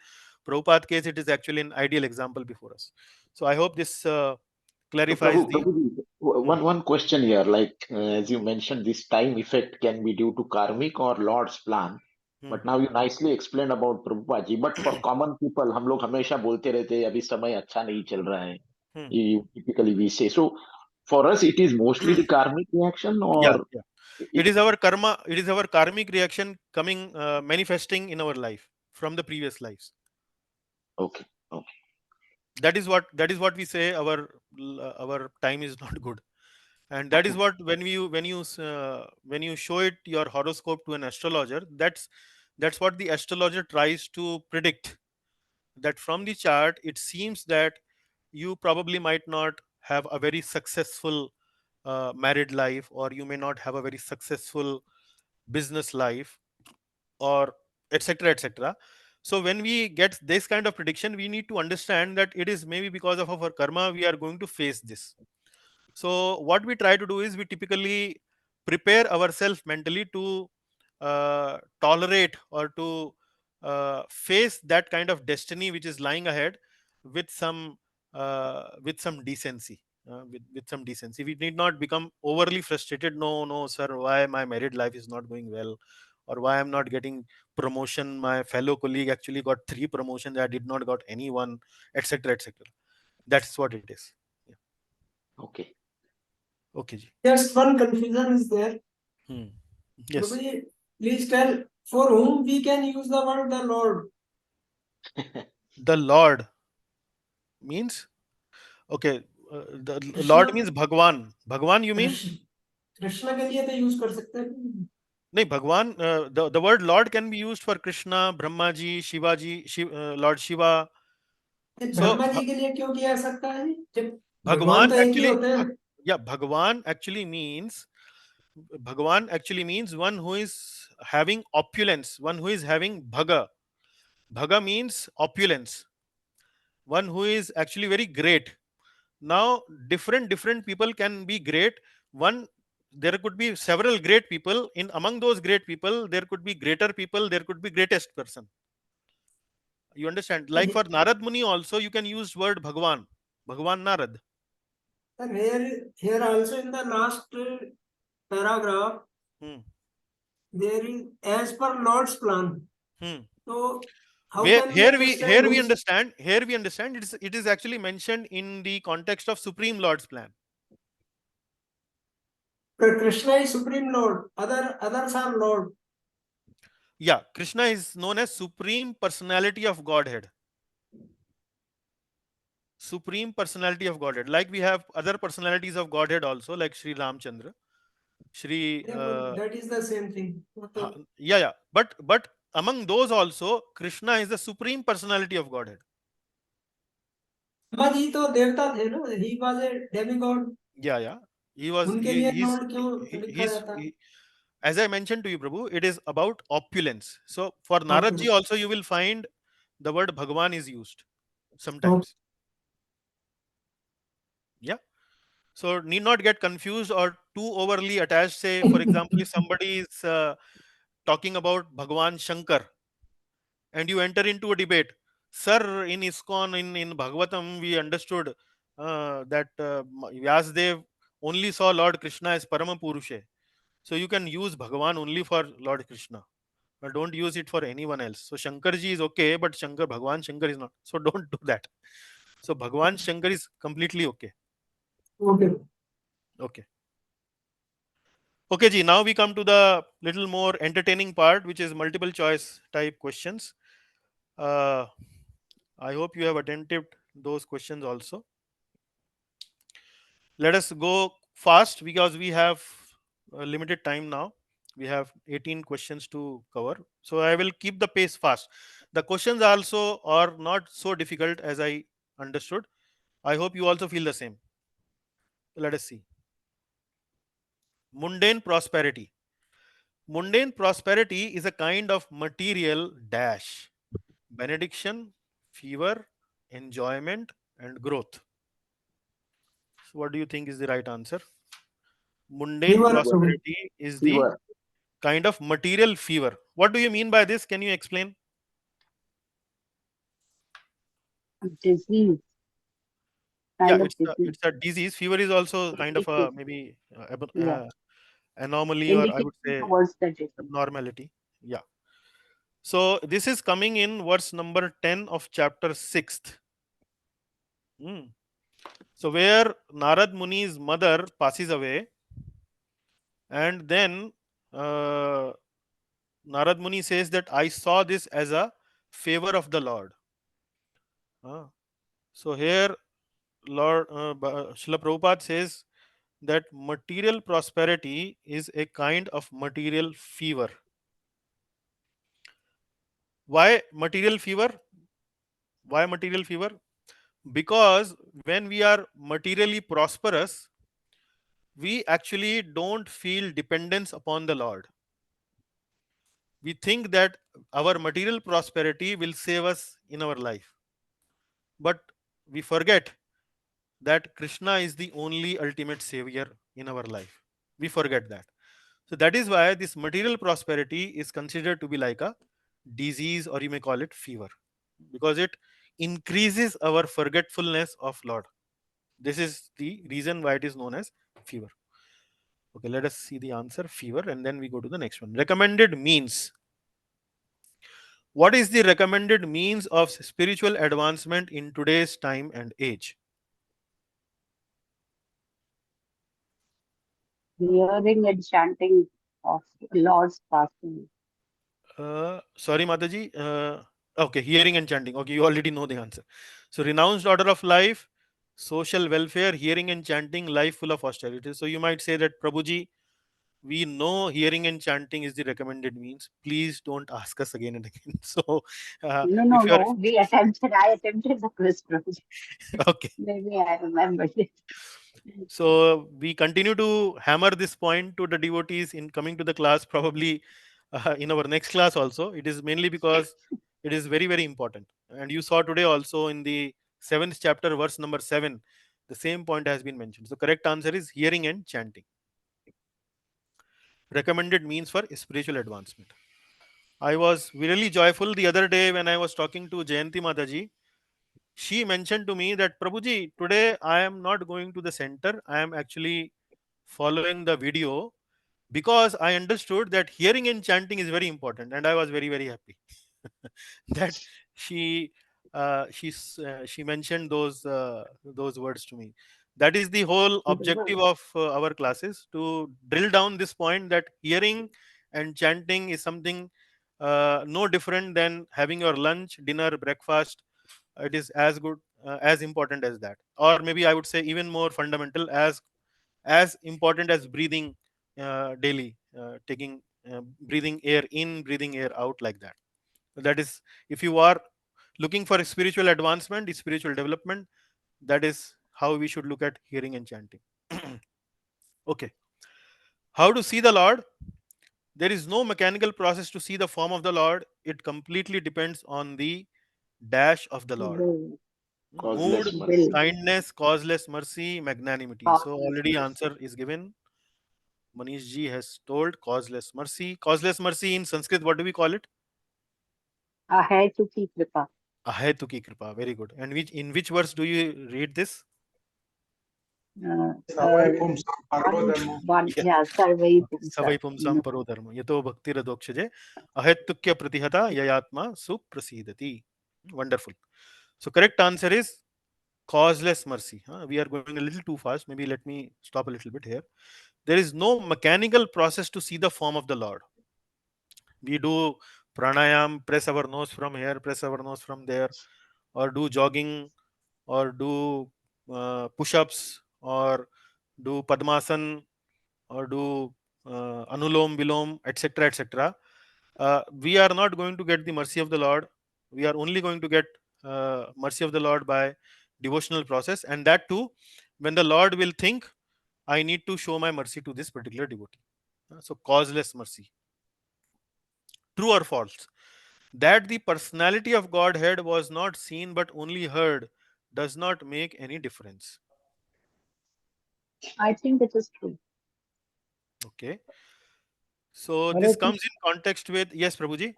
Prabhupada case, it is actually an ideal example before us. So, I hope this So clarifies the. Prabhuji, Hmm, one question here, like as you mentioned, this time effect can be due to karmic or Lord's plan. hmm, But now you nicely explained about Prabhupada ji. But for common people, हम लोग हमेशा बोलते रहते हैं अभी समय अच्छा नहीं चल रहा है. hmm. Typically we say so. For us, it is mostly the karmic reaction, Yeah, or yeah. It it. is our karma. It is our karmic reaction coming, manifesting in our life from the previous lives. Okay, okay, That is what we say. Our time is not good, and that is what when you show it your horoscope to an astrologer. That's what the astrologer tries to predict. That from the chart, it seems that you probably might not have a very successful married life, or you may not have a very successful business life, or etc etc. So when we get this kind of prediction, we need to understand that it is maybe because of our karma we are going to face this. So what we try to do is we typically prepare ourselves mentally to tolerate, or to face that kind of destiny which is lying ahead with some decency. With some decency, we need not become overly frustrated. No, no, sir, why my married life is not going well, or why I'm not getting promotion. My fellow colleague actually got 3 promotions, I did not got any one, etc etc. That's what it is. Yeah. okay. Okay ji. Just one confusion is there. Hmm. Yes. Prabhuji, please tell for whom we can use the word the Lord. The Lord means, okay, the Krishna Lord means Bhagwan. Bhagwan you mean? Krishna Krishna के लिए तो use कर सकते हैं. No, Bhagwan, the word Lord can be used for Krishna, Brahma ji, Shiva ji, Lord Shiva. So Brahma ji के लिए क्यों किया जा सकता है जब भगवान Bhagwan तो एक ही actually, होते हैं. yeah, Bhagwan actually means one who is having opulence, one who is having bhaga. Bhaga means opulence, one who is actually very great. Now, different people can be great. One, there could be several great people. In among those great people, there could be greater people. There could be greatest person. You understand? Like for Narad Muni, also you can use word Bhagwan, Bhagwan Narad. Here also in the last paragraph, Hmm. there is, as per Lord's plan. Hmm. So how can the Krishna Here we lose? understand it is actually mentioned in the context of Supreme Lord's plan. Krishna is Supreme Lord. Others are Lord. Yeah, Krishna is known as Supreme Personality of Godhead. Supreme Personality of Godhead. Like we have other personalities of Godhead also, like Sri Ramchandra, Sri. That is the same thing. Yeah. But among those also, Krishna is the Supreme Personality of Godhead. Brahma ji तो देवता थे ना, he was a demigod. Yeah. He was. उनके लिए He's. Lord क्यों लिखा He's. जाता? As I mentioned to you, Prabhu, it is about opulence. So for Okay. Naradji also, you will find the word Bhagwan is used Okay. sometimes. Yeah. So need not get confused or too overly attached. Say, for example, if somebody is talking about Bhagwan Shankar and you enter into a debate, sir, in ISKCON, in Bhagavatam, we understood that Vyasdev only saw Lord Krishna as Parama Purusha. So you can use Bhagavan only for Lord Krishna. But don't use it for anyone else. So Shankarji is okay, but Bhagwan Shankar is not. So don't do that. So Bhagwan Shankar is completely okay. Okay. Okay. Okay, Ji. Now we come to the little more entertaining part, which is multiple choice type questions. Uh, I hope you have attempted those questions also. Let us go fast because we have limited time now. We have 18 questions to cover. So I will keep the pace fast. The questions also are not so difficult as I understood. I hope you also feel the same. Let us see. Mundane prosperity. Mundane prosperity is a kind of material dash, benediction, fever, enjoyment, and growth. So what do you think is the right answer? Mundane Fever. prosperity is the Fever. kind of material fever. What do you mean by this? Can you explain? Disease, Yeah, kind of disease. it's a disease. Fever is also kind of a maybe Yeah, anomaly, or I would indicating say towards the disease. abnormality. Yeah. So this is coming in verse number 10 of chapter 6th. Hmm. So where Narad Muni's mother passes away, and then uh, Narad Muni says that I saw this as a favor of the Lord. Ah. So here Lord Srila Prabhupada says that material prosperity is a kind of material fever. Why material fever? Why material fever? Because when we are materially prosperous, we actually don't feel dependence upon the Lord. We think that our material prosperity will save us in our life. But we forget that Krishna is the only ultimate savior in our life. We forget that. So that is why this material prosperity is considered to be like a disease, or you may call it fever, because it increases our forgetfulness of Lord. This is the reason why it is known as fever. Okay, let us see the answer, fever, and then we go to the next one. Recommended means. What is the recommended means of spiritual advancement in today's time and age? Hearing and chanting of Lord's passing. Sorry, Mataji. Okay, hearing and chanting. Okay, you already know the answer. So, renounced order of life, social welfare, hearing and chanting, life full of austerity. So, you might say that, Prabhuji, we know hearing and chanting is the recommended means. Please don't ask us again and again. So, No, no, if you are no. I attempted the quiz project. okay, Maybe I remembered it. so we continue to hammer this point to the devotees in coming to the class, probably in our next class also. It is mainly because it is very, very important. And you saw today also in the 7th chapter, verse number 7, the same point has been mentioned. So, correct answer is hearing and chanting. Recommended means for spiritual advancement. I was really joyful the other day when I was talking to Jayanti Mataji. She mentioned to me that, Prabhuji, today I am not going to the center. I am actually following the video because I understood that hearing and chanting is very important, and I was very very happy that she she mentioned those words to me. That is the whole objective of our classes, to drill down this point that hearing and chanting is something no different than having your lunch, dinner, breakfast. It is as good, as important as that, or maybe I would say even more fundamental, as important as breathing daily, taking breathing air in, breathing air out, like that. That is, if you are looking for spiritual advancement, spiritual development, that is how we should look at hearing and chanting. Okay, how to see the Lord? There is no mechanical process to see the form of the Lord. It completely depends on the dash of the Lord. Will, Mood, Causeless will, mercy. kindness, causeless mercy, magnanimity. So causeless already mercy. answer is given. Manish ji has told causeless mercy. Causeless mercy in Sanskrit, what do we call it? Ahay to keep kripa. Ahetuki kripa. Very good. And which, in which verse do you read this? Uh, Savai uh, Pumsa one, Parodharma. one, Yeah. yeah, sarvai Savai pumsa. pumsam paro dharma. Yato bhakti radokshje. Ahetukya pratihata yayatma suprasidati. Wonderful. So correct answer is causeless mercy. We are going a little too fast. Maybe let me stop a little bit here. There is no mechanical process to see the form of the Lord. We do pranayam, press our nose from here, press our nose from there, or do jogging, or do push-ups, or do padmasan, or do anulom vilom, etc., etc. We are not going to get the mercy of the Lord. We are only going to get mercy of the Lord by devotional process, and that too when the Lord will think, I need to show my mercy to this particular devotee. So causeless mercy. True or false? That the personality of Godhead was not seen but only heard does not make any difference. I think it is true. Okay. So Hare this comes Krishna. in context with, yes, Prabhuji.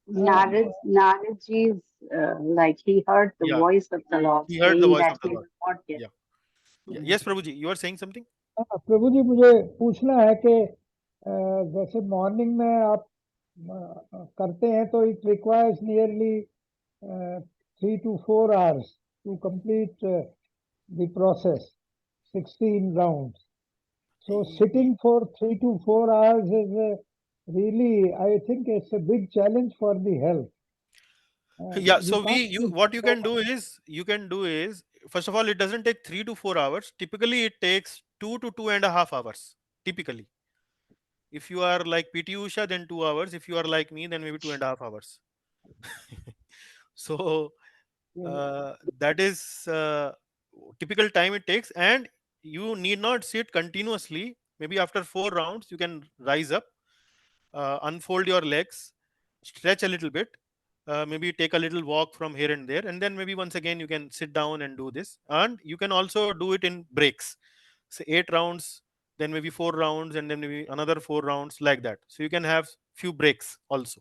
Uh, Naradji's, like he heard the Yeah, voice of the Lord he heard the saying voice that of the he Lord. will not get. Yeah. Yeah. Yes, Prabhuji, you are saying something? प्रभु जी मुझे पूछना है कि जैसे morning में आप करते हैं तो it requires nearly 3 to 4 hours to complete the process, 16 rounds. So sitting for 3 to 4 hours is really, I think it's a big challenge for the health. Yeah. You So can't you sit what so you can do is, first of all, it doesn't take 3 to 4 hours. Typically, it takes 2 to 2.5 hours. Typically, if you are like PT Usha, then 2 hours. If you are like me, then maybe 2.5 hours. So that is typical time it takes, and you need not sit continuously. Maybe after 4 rounds you can rise up, unfold your legs, stretch a little bit, maybe take a little walk from here and there, and then maybe once again you can sit down and do this. And you can also do it in breaks, say 8 rounds, then maybe 4 rounds, and then maybe another 4 rounds, like that. So you can have few breaks also.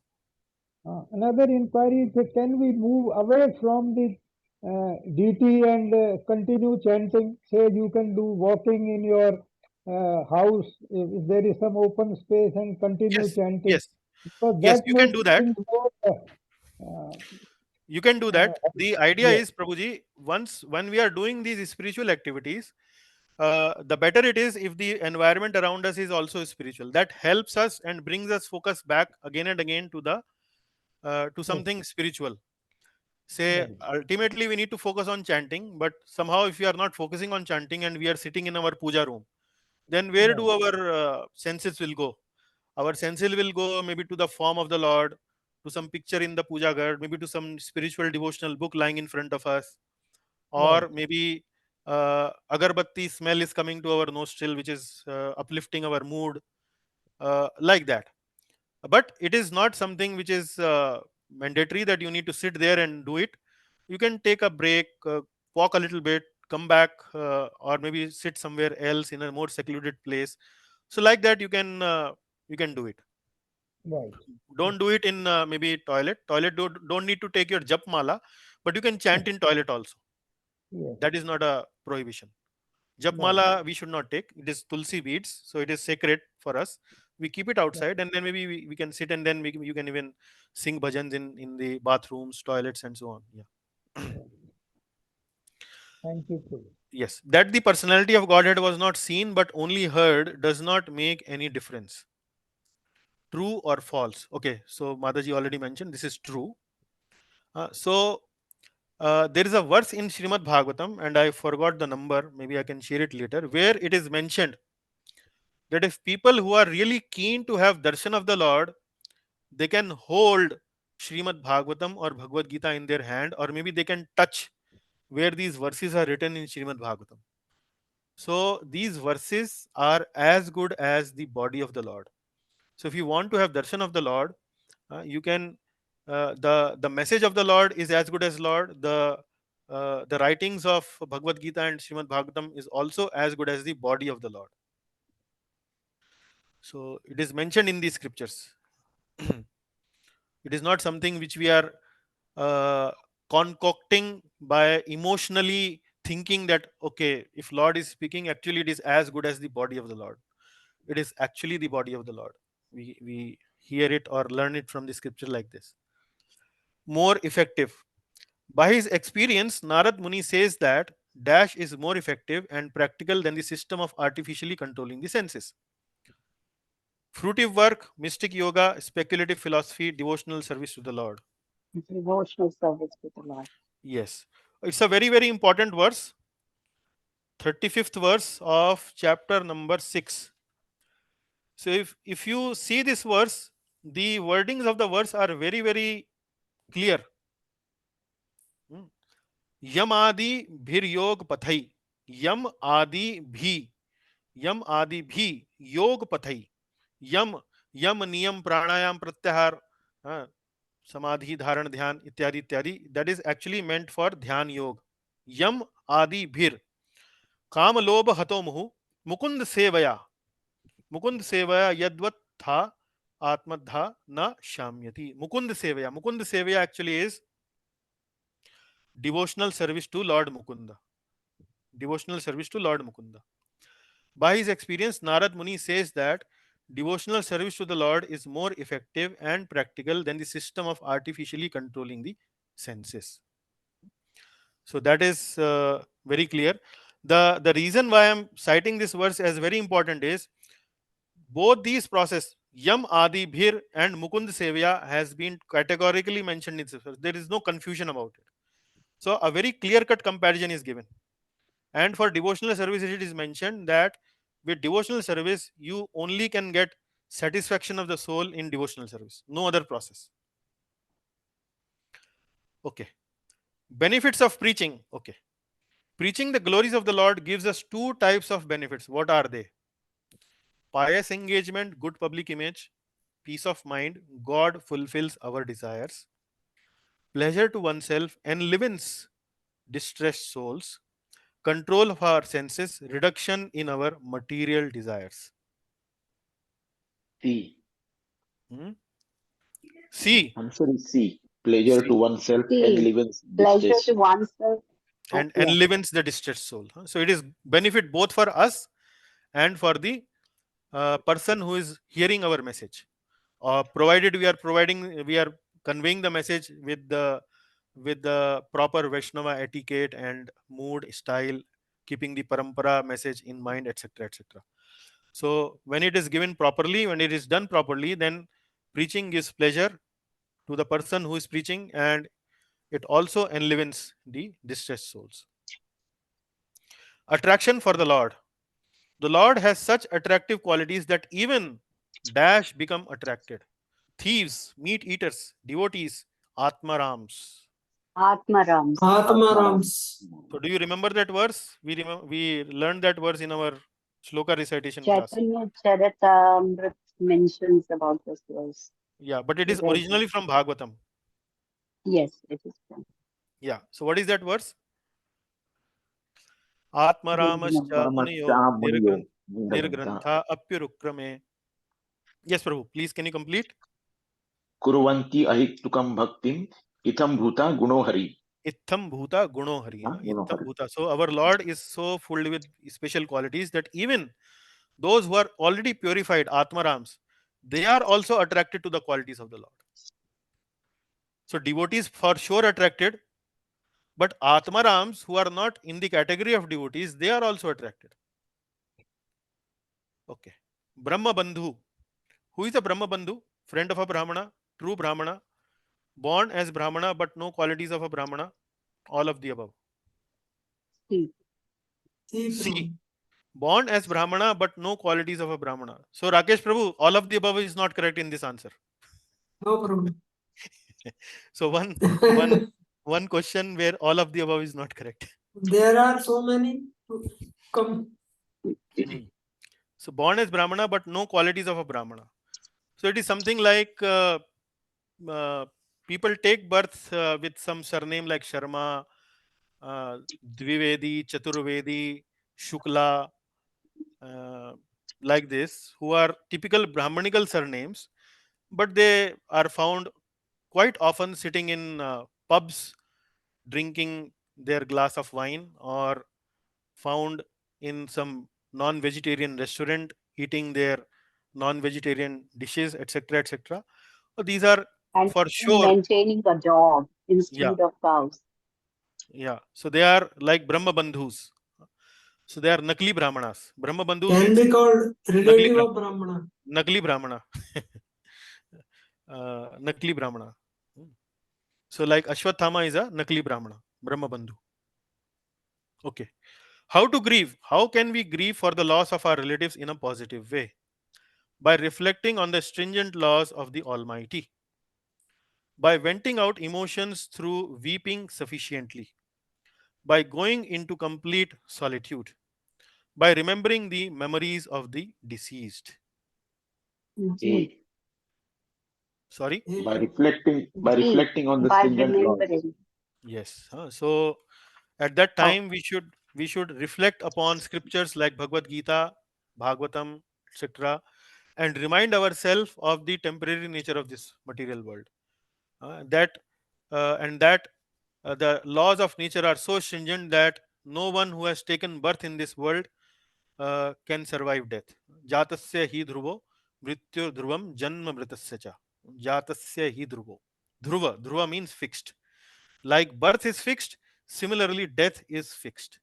Another inquiry is that can we move away from the DT and continue chanting? Say you can do walking in your house if there is some open space and continue Yes, chanting, yes, because yes, that you can makes do that. things more uh, You can do that. The idea yeah, is, Prabhuji, once when we are doing these spiritual activities, the better it is if the environment around us is also spiritual. That helps us and brings us focus back again and again to the to yes, something spiritual. Say right, ultimately we need to focus on chanting, but somehow if we are not focusing on chanting and we are sitting in our puja room, then where right, do our senses will go? Our senses will go maybe to the form of the Lord, to some picture in the puja ghar, maybe to some spiritual devotional book lying in front of us, right, or maybe agarbatti smell is coming to our nostril, which is uplifting our mood, like that. But it is not something which is mandatory that you need to sit there and do it. You can take a break, walk a little bit, come back, or maybe sit somewhere else in a more secluded place. So like that you can do it. right, Don't do it in maybe toilet don't need to take your jap mala, but you can chant in toilet also. yes. That is not a prohibition. Japmala we should not take. It is tulsi beads, so it is sacred for us. We keep it outside, and then maybe we can sit, and then you can even sing bhajans in the bathrooms, toilets, and so on. Yeah. Thank you, Prabhu. Yes, that the personality of Godhead was not seen but only heard does not make any difference. True or false? Okay, so Mataji already mentioned this is true. There is a verse in Srimad Bhagavatam, and I forgot the number, maybe I can share it later, where it is mentioned that if people who are really keen to have darshan of the Lord, they can hold Srimad Bhagavatam or Bhagavad Gita in their hand, or maybe they can touch where these verses are written in Srimad Bhagavatam. So these verses are as good as the body of the Lord. So if you want to have darshan of the Lord, you can the message of the Lord is as good as Lord. The writings of Bhagavad Gita and Srimad Bhagavatam is also as good as the body of the Lord. So it is mentioned in these scriptures. It is not something which we are uh, concocting by emotionally thinking that okay, if Lord is speaking, actually it is as good as the body of the Lord. It is actually the body of the Lord. We hear it or learn it from the scripture like this. More effective. By his experience, Narad Muni says that dash is more effective and practical than the system of artificially controlling the senses. Fruitive work, mystic yoga, speculative philosophy, devotional service to the Lord. Devotional service to the Lord. Yes. It's a very, very important verse. 35th verse of chapter number 6. So if you see this verse, the wordings of the verse are very, very clear. यम आदि भीर योग पथई, यम आदि भी, यम आदि भी योग पथई, यम यम नियम प्राणायाम प्रत्याहार, समाधि धारण ध्यान इत्यादि इत्यादि, that is actually meant for ध्यान योग. यम आदि भीर काम लोभ हतो मुहु मुकुंद सेवया, मुकुंद सेवया यद्वत था आत्मधा न शाम्यति. मुकुंद सेवया, मुकुंद सेवया actually is devotional service to Lord Mukunda. Devotional service to Lord Mukunda. By his experience, Narad Muni says that devotional service to the Lord is more effective and practical than the system of artificially controlling the senses. So that is very clear. The reason why I am citing this verse as very important is both these process, Yam Adi Bhir and Mukund Sevya, has been categorically mentioned in this verse. There is no confusion about it. So a very clear-cut comparison is given. And for devotional services, it is mentioned that with devotional service, you only can get satisfaction of the soul in devotional service, no other process. Okay. Benefits of preaching. Okay. Preaching the glories of the Lord gives us two types of benefits. What are they? Pious engagement, good public image, peace of mind, God fulfills our desires, pleasure to oneself enlivens distressed souls, control of our senses, reduction in our material desires. C. Hmm? C. Answer is C. Pleasure C. to oneself See, and livens pleasure distress. to oneself. And Yeah. enlivens the distressed soul. So it is benefit both for us and for the person who is hearing our message. Provided we are conveying the message with the proper Vaishnava etiquette and mood, style, keeping the parampara message in mind, etc., etc. So when it is given properly, when it is done properly, then preaching gives pleasure to the person who is preaching, and it also enlivens the distressed souls. Attraction for the Lord. The Lord has such attractive qualities that even dash become attracted. Thieves, meat eaters, devotees, Atmarams. Atmarams. Atmarams. So do you remember that verse? We learned that verse in our shloka recitation class. Chaitanya Charitamrita mentions about this verse. Yeah, but it is Read. originally from Bhagavatam. Yes, it is from. Yeah. So what is that verse? Atmaramascha Muniyo Muniyo Nirgrantha Nirgrantha Apyurukrame. Yes, Prabhu, please can you complete? Kuruvanti ahiktukam bhaktim itham bhuta gunohari. Ittham bhuta guno hari. Huh? Ittham bhuta. So our Lord is so filled with special qualities that even those who are already purified, Atmarams, they are also attracted to the qualities of the Lord. So devotees for sure attracted, but Atmarams who are not in the category of devotees, they are also attracted. Okay. Brahma Bandhu. Who is a Brahma Bandhu? Friend of a Brahmana, true Brahmana, born as Brahmana but no qualities of a Brahmana. All of the above. See. See, C. Prabhu. Born as Brahmana but no qualities of a Brahmana. So Rakesh Prabhu, all of the above is not correct in this answer. No problem. So one question where all of the above is not correct. There are so many to come. Hmm. So born as Brahmana but no qualities of a Brahmana. So it is something like uh, people take birth with some surname like Sharma, Dvivedi, Chaturvedi, Shukla, uh, like this, who are typical Brahmanical surnames, but they are found quite often sitting in pubs drinking their glass of wine, or found in some non-vegetarian restaurant eating their non-vegetarian dishes, etc., etc. So these are And for even sure, maintaining a dog yeah, instead of cows. yeah. So they are like Brahma Bandhus. So they are Nakli Brahmanas. Brahma Bandhu Can means be called Nakli relative Brahmana. of Brahmana. Nakli Brahmana. Nakli Brahmana. So like Ashwathama is a Nakli Brahmana, Brahma Bandhu. Okay. How to grieve? How can we grieve for the loss of our relatives in a positive way? By reflecting on the stringent laws of the Almighty, by venting out emotions through weeping sufficiently, by going into complete solitude, by remembering the memories of the deceased. G. A. Sorry? By He- G. reflecting on the By stringent laws. remembering. Yes. So at that Oh, time we should reflect upon scriptures like Bhagavad Gita, Bhagavatam, etc., and remind ourselves of the temporary nature of this material world. That and that the laws of nature are so stringent that no one who has taken birth in this world can survive death. Jatasya hi dhruvo mrityu dhruvam janma mritasya cha. Jatasya hi dhruvo. Dhruva means fixed. Like birth is fixed, similarly death is fixed.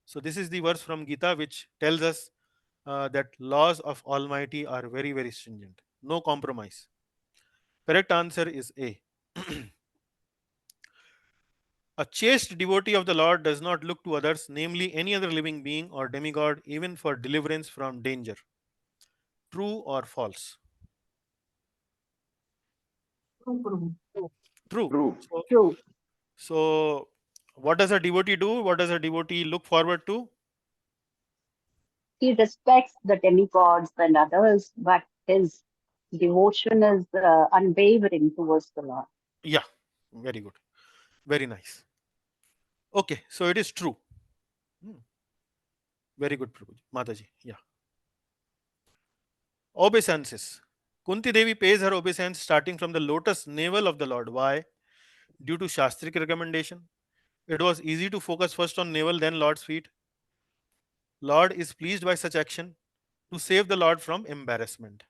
So this is the verse from Gita which tells us that laws of Almighty are very, very stringent. No compromise. Correct answer is A. A chaste devotee of the Lord does not look to others, namely any other living being or demigod, even for deliverance from danger. True or false? True, Prabhu. True. True. true. So what does a devotee do? What does a devotee look forward to? He respects the demigods and others, but his devotion is unwavering towards the Lord. Yeah, very good. Very nice. Okay, so it is true. Hmm, very good, Prabhuji. Mataji. Yeah. Obeisances. Kunti Devi pays her obeisance starting from the lotus navel of the Lord. Why? Due to Shastric recommendation. It was easy to focus first on navel, then Lord's feet. Lord is pleased by such action to save the Lord from embarrassment.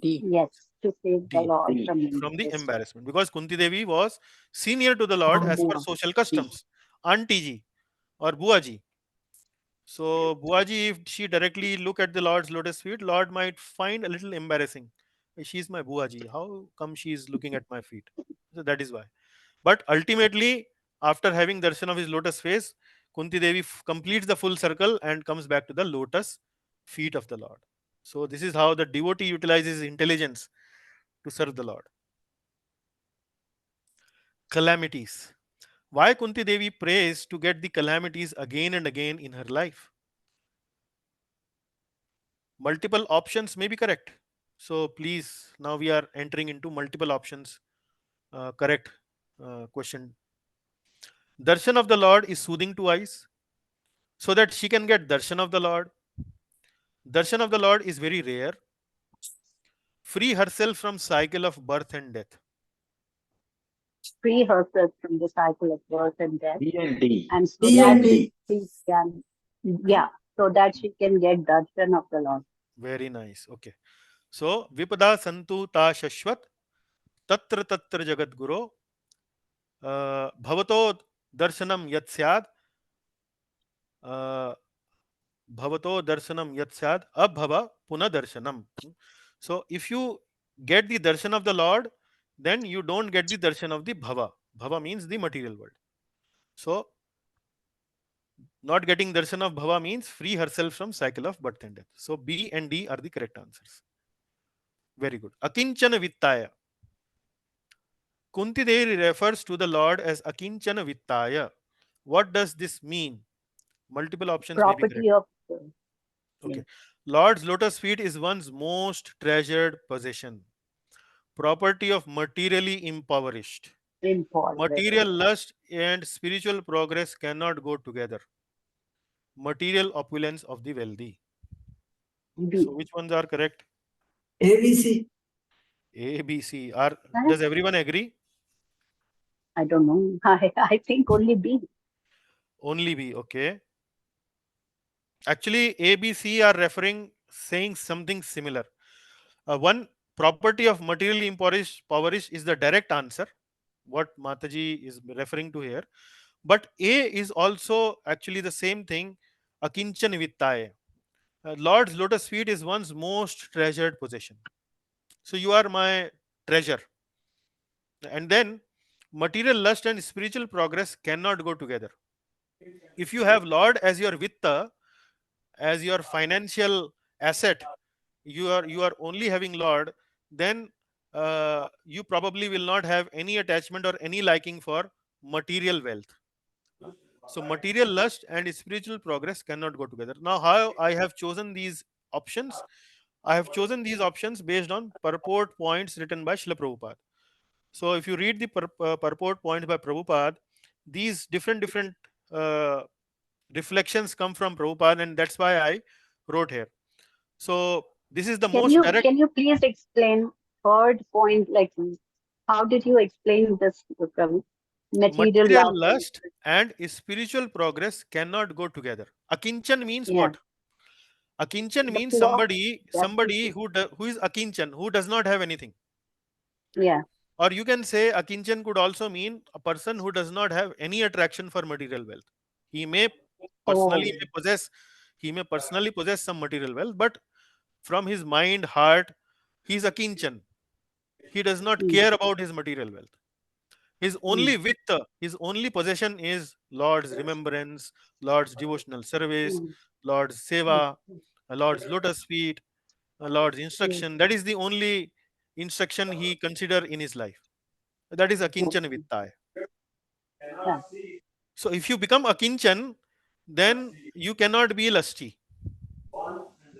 Yes, to save the D. Lord D. from From the embarrassment. embarrassment. Because Kunti Devi was senior to the Lord as per Yeah. social C. customs. Auntie ji or Buaji. So Buaji, if she directly look at the Lord's lotus feet, Lord might find a little embarrassing. She's my Buaji. How come she is looking at my feet? So that is why. But ultimately, after having darshan of his lotus face, Kunti Devi completes the full circle and comes back to the lotus feet of the Lord. So this is how the devotee utilizes intelligence to serve the Lord. Calamities. Why Kunti Devi prays to get the calamities again and again in her life? Multiple options may be correct. So please, now we are entering into multiple options. Correct question. Darshan of the Lord is soothing to eyes, so that she can get darshan of the Lord. Darshan of the Lord is very rare. Free herself from cycle of birth and death. free herself from the cycle of birth and death, D and D. and so D that and D. she can, yeah, so that she can get darshan of the Lord. Very nice. Okay. So Vipada Santu Ta Shashwat Tatra Tatra Jagat Guru Bhavato Darshanam Yat Syad Bhavato Darshanam Yat Syad Abhava Puna Darshanam. So if you get the darshan of the Lord, then you don't get the darshan of the Bhava. Bhava means the material world. So not getting darshan of Bhava means free herself from cycle of birth and death. So B and D are the correct answers. Very good. Akinchana Vittaya. Kunti Devi refers to the Lord as Akinchana Vittaya. What does this mean? Multiple options may be correct. Property of Okay. Lord's lotus feet is one's most treasured possession. Property of materially impoverished. impoverished. Material lust and spiritual progress cannot go together. Material opulence of the wealthy. B. So which ones are correct? ABC. A, B, C. Are Correct? does everyone agree? I don't know. I think only B. Only B. Okay. Actually, A, B, C are saying something similar. One, property of materially impoverished is the direct answer. What Mataji is referring to here. But A is also actually the same thing. Akinchan vittaye. Lord's lotus feet is one's most treasured possession. So you are my treasure. And then material lust and spiritual progress cannot go together. If you have Lord as your vitta, as your financial asset, you are only having Lord, then you probably will not have any attachment or any liking for material wealth. So material lust and spiritual progress cannot go together. Now, how I have chosen these options? I have chosen these options based on purport points written by Srila Prabhupada. So if you read the purport points by Prabhupada, these different uh, reflections come from Prabhupada, and that's why I wrote here. So this is the most direct. Can you please explain third point, like how did you explain this, Prabhu? Material Material love. lust and spiritual progress cannot go together. Akinchan means Yeah. what? Akinchan The means poor. somebody who is akinchan, who does not have anything. Yeah. Or you can say akinchan could also mean a person who does not have any attraction for material wealth. He may Oh. personally may possess he may personally possess some material wealth, but from his mind, heart, he is akinchan. He does not Mm, care about his material wealth. His mm, only vitta, his only possession is Lord's remembrance, Lord's devotional service, mm, Lord's mm, seva, Lord's lotus feet, Lord's mm. instruction. That is the only instruction he consider in his life. That is akinchan Okay. vittaya. Yeah. So if you become akinchan, then you cannot be lusty.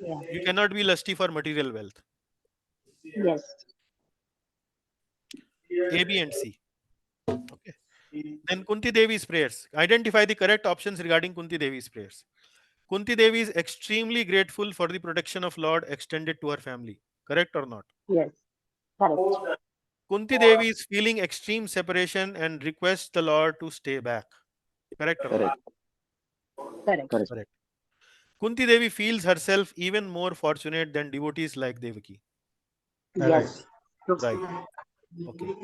Yeah. You cannot be lusty for material wealth. Yes. A, B, and C. Okay. Then Kunti Devi's prayers. Identify the correct options regarding Kunti Devi's prayers. Kunti Devi is extremely grateful for the protection of Lord extended to her family. Correct or not? Yes. Correct. Kunti Devi is feeling extreme separation and requests the Lord to stay back. Correct or not? Correct. Correct. Correct. Correct. Kunti Devi feels herself even more fortunate than devotees like Devaki. Yes. True. Right. Okay.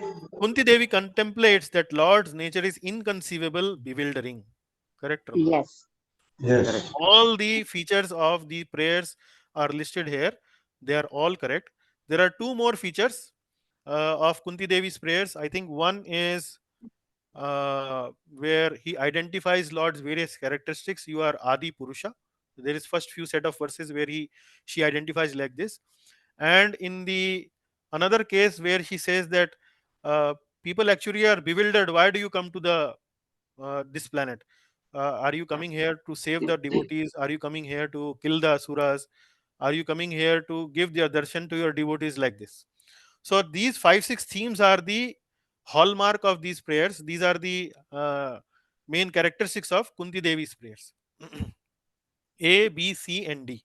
Kunti Devi contemplates that Lord's nature is inconceivable, bewildering. Correct or not? Yes. Okay. Correct. All the features of the prayers are listed here. They are all correct. There are two more features of Kunti Devi's prayers. I think one is where he identifies Lord's various characteristics. You are Adi Purusha. There is first few set of verses where she identifies like this, and in the another case where she says that uh, people actually are bewildered. Why do you come to the this planet? Are you coming here to save the devotees? Are you coming here to kill the asuras? Are you coming here to give their darshan to your devotees like this? So these 5 6 themes are the hallmark of these prayers. These are the main characteristics of Kunti Devi's prayers. A, B, C, and D.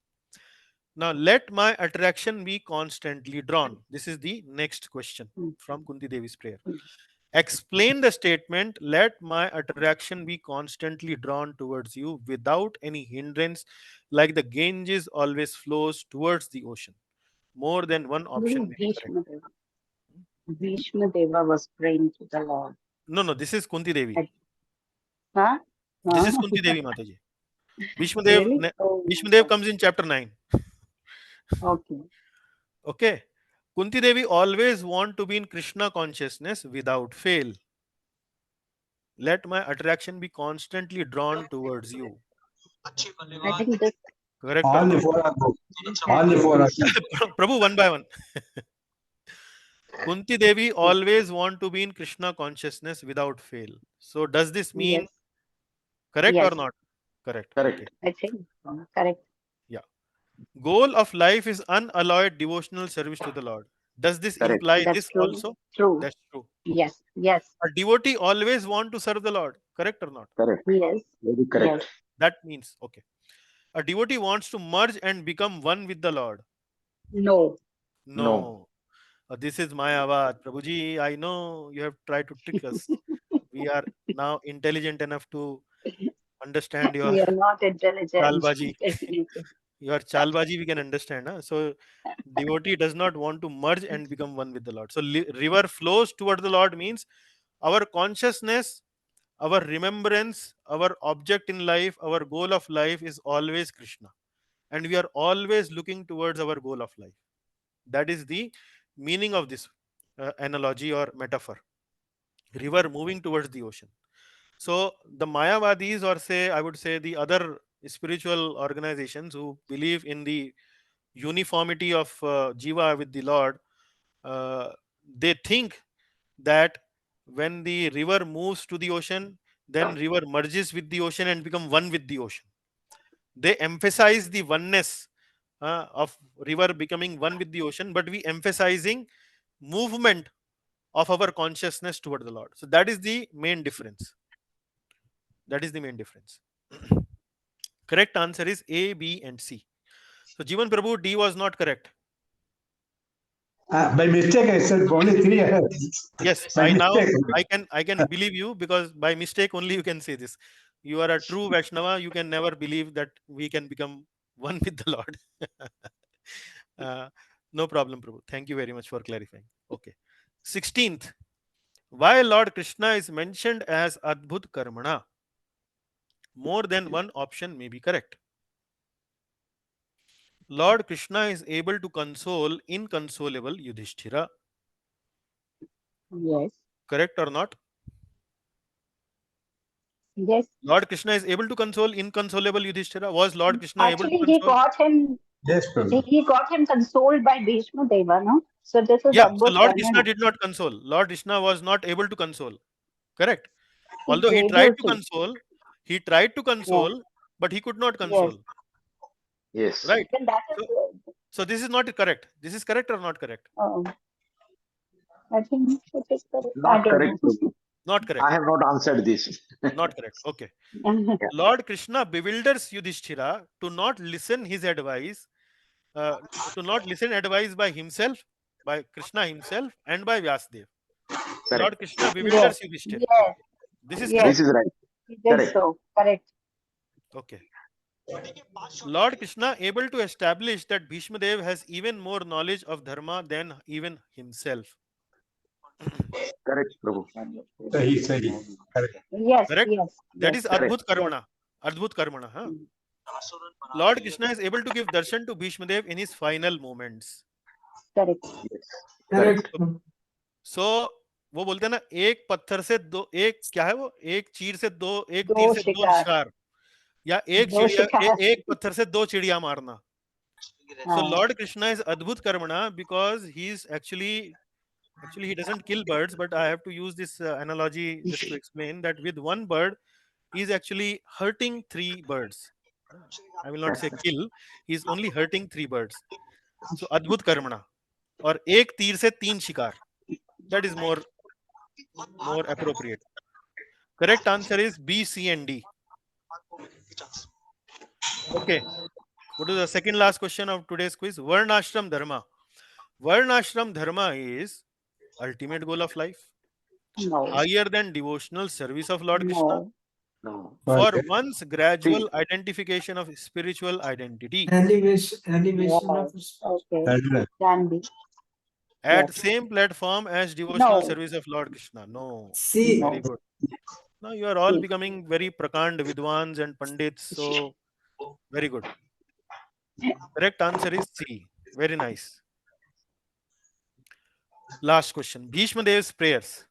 Now let my attraction be constantly drawn. This is the next question Mm, from Kunti Devi's prayer. mm, Explain the statement, let my attraction be constantly drawn towards you without any hindrance, like the Ganges always flows towards the ocean. More than one option Maybe may be correct. Bhishma Deva was praying to the Lord. No, no, this is Kunti Devi. Huh? This is Huh? Kunti Devi Mataji. Bhishma Dev, Really? Oh Bhishma my Dev God. comes in chapter 9. Okay. Okay. Kunti Devi always want to be in Krishna consciousness without fail. Let my attraction be constantly drawn towards you. I think this Correct or All the not? four are good. has All the to four be are good. Prabhu, one by one. Kunti Devi always want to be in Krishna consciousness without fail. So does this mean yes, correct or yes. not? Correct. Correct. Okay. I think so. Correct. Yeah. Goal of life is unalloyed devotional service to the Lord. Does this Correct. imply That's this true. also? True. That's true. Okay. Yes. Yes. A devotee always want to serve the Lord. Correct or not? Correct. Yes. Very Yes. correct. That means okay. A devotee wants to merge and become one with the Lord. No. No. No. This is Mayavad. Prabhuji, I know you have tried to trick us. We are now intelligent enough to understand your We are not intelligent. chalbaji. Your chalbaji we can understand. Huh? So devotee does not want to merge and become one with the Lord. So river flows toward the Lord means our consciousness, our remembrance, our object in life, our goal of life is always Krishna. And we are always looking towards our goal of life. That is the meaning of this analogy or metaphor. River moving towards the ocean. So the Mayavadis, or say, I would say the other spiritual organizations who believe in the uniformity of Jiva with the Lord, uh, they think that when the river moves to the ocean, then river merges with the ocean and become one with the ocean. They emphasize the oneness of river becoming one with the ocean, but we emphasizing movement of our consciousness toward the Lord. So that is the main difference. That is the main difference. Correct answer is A, B, and C. So Jivan Prabhu, D was not correct. By mistake, I said only three. Yes, By mistake. I can believe you, because by mistake only you can say this. You are a true Vaishnava. You can never believe that we can become one with the Lord. uh, no problem, Prabhu. Thank you very much for clarifying. Okay. 16th. Why Lord Krishna is mentioned as Adbhut Karmana? More than one option may be correct. Lord Krishna is able to console inconsolable Yudhishthira. Yes. Correct or not? Yes. Lord Krishna is able to console inconsolable Yudhishthira. Was Lord Krishna able to Actually, he console? got him. Yes, Prabhu. He got him consoled by Bhishma Deva, no? So this is Yeah. So Adbhut Lord Krishna Karmana. did not console. Lord Krishna was not able to console. Correct. He's Although he tried able to to. console, he tried to Yes. console, but he could not Yes. console. Yes. Right. Then that So, is. so this is not correct. This is correct or not correct? I think it is correct. I Not don't correct, know. Prabhu. Not I correct. have not answered this. Not correct. Okay. Lord Krishna bewilders Yudhishthira to not listen his advice, uh, to not listen advice by himself, by Krishna himself, and by Vyasdev. Correct. Lord Krishna Yes. bewilders Yudhishthira. Yes. This is Yes. correct. This is right. He did Correct. so. Correct. Okay. Lord Krishna able to establish that Bhishma Dev has even more knowledge of dharma than even himself. Correct, Prabhu. Sahi, sahi. Correct. Yes. Correct? Yes. That Yes. is Correct. Adbhut Yes. Karmana. Adbhut Karmana. Huh? Lord Krishna is able to give darshan to Bhishma Dev in his final moments. Correct. Yes. Correct. Correct. सो वो बोलते हैं ना, एक पत्थर से दो, एक क्या है वो, एक चीर से दो, एक तीर दो से दो शिकार. निशार, या एक दो चिड़िया शिकार. एक पत्थर से दो चिड़िया मारना. So हाँ. Lord Krishna is Adbhut Karmana because he's actually he doesn't kill birds, but I have to use this analogy just to explain that with one bird he's actually hurting three birds. I will not say kill, he's only hurting three birds. So Adbhut Karmana, और एक तीर से तीन शिकार, that is more appropriate. Correct answer is B, C, and D. Okay. Go to the second last question of today's quiz. Varnashram Dharma. Varnashram Dharma is ultimate goal of life. No. higher than devotional service of Lord Krishna? No. No. For Okay. one's gradual identification of spiritual identity elevation of Yes. Okay. That's right. Can be. at Yes. same platform as devotional No. service of Lord Krishna? No. C. Very No. good. Now you are all See. becoming very prakand vidwans and pandits. So very good. Correct answer is C. Very nice. Last question. Bhishma Dev's prayers.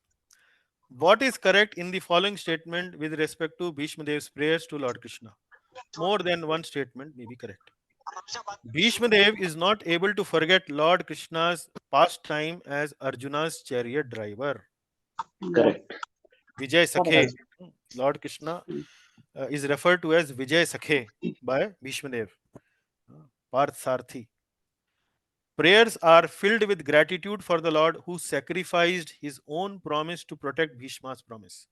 What is correct in the following statement with respect to Bhishma Dev's prayers to Lord Krishna? More than one statement may be correct. Bhishma Dev is not able to forget Lord Krishna's pastime as Arjuna's chariot driver. Yes. Correct. Vijay Sakhe. Correct. Lord Krishna is referred to as Vijay Sakhe by Bhishma Dev. Parth Sarthi. Prayers are filled with gratitude for the Lord who sacrificed his own promise to protect Bhishma's promise.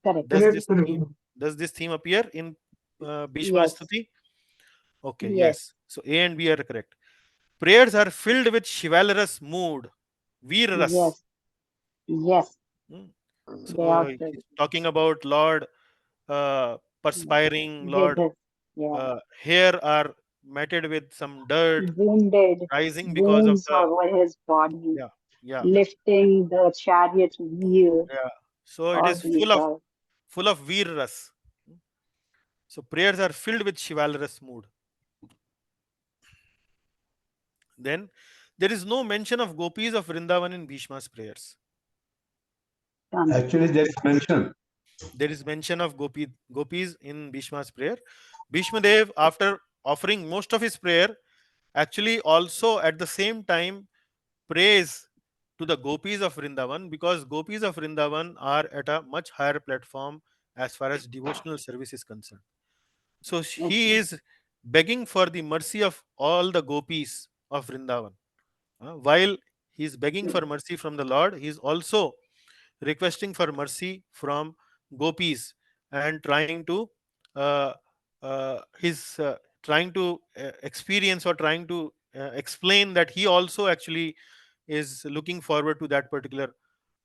Correct. Does Correct, this Prabhu. theme does this theme appear in Bhishma's Yes. Stuti? Okay, Yes. yes. So A and B are correct. Prayers are filled with chivalrous mood, veerras. Yes. Yes. Hmm. They are So filled he's talking about Lord perspiring, with Lord his, yeah, hair are matted with some dirt, wounded rising because of wounds the over his body, yeah, yeah, lifting the chariot wheel. yeah. So it All is these are full of veerras. So prayers are filled with chivalrous mood. Then there is no mention of gopis of Vrindavan in Bhishma's prayers. done. Actually, there is mention. There is mention of gopis in Bhishma's prayer. Bhishma Dev, after offering most of his prayer, actually also at the same time prays to the gopis of Vrindavan, because gopis of Vrindavan are at a much higher platform as far as devotional service is concerned. So he Okay. is begging for the mercy of all the gopis of Vrindavan. While he is begging for mercy from the Lord, he is also requesting for mercy from gopis and trying to uh, his trying to experience or trying to explain that he also actually is looking forward to that particular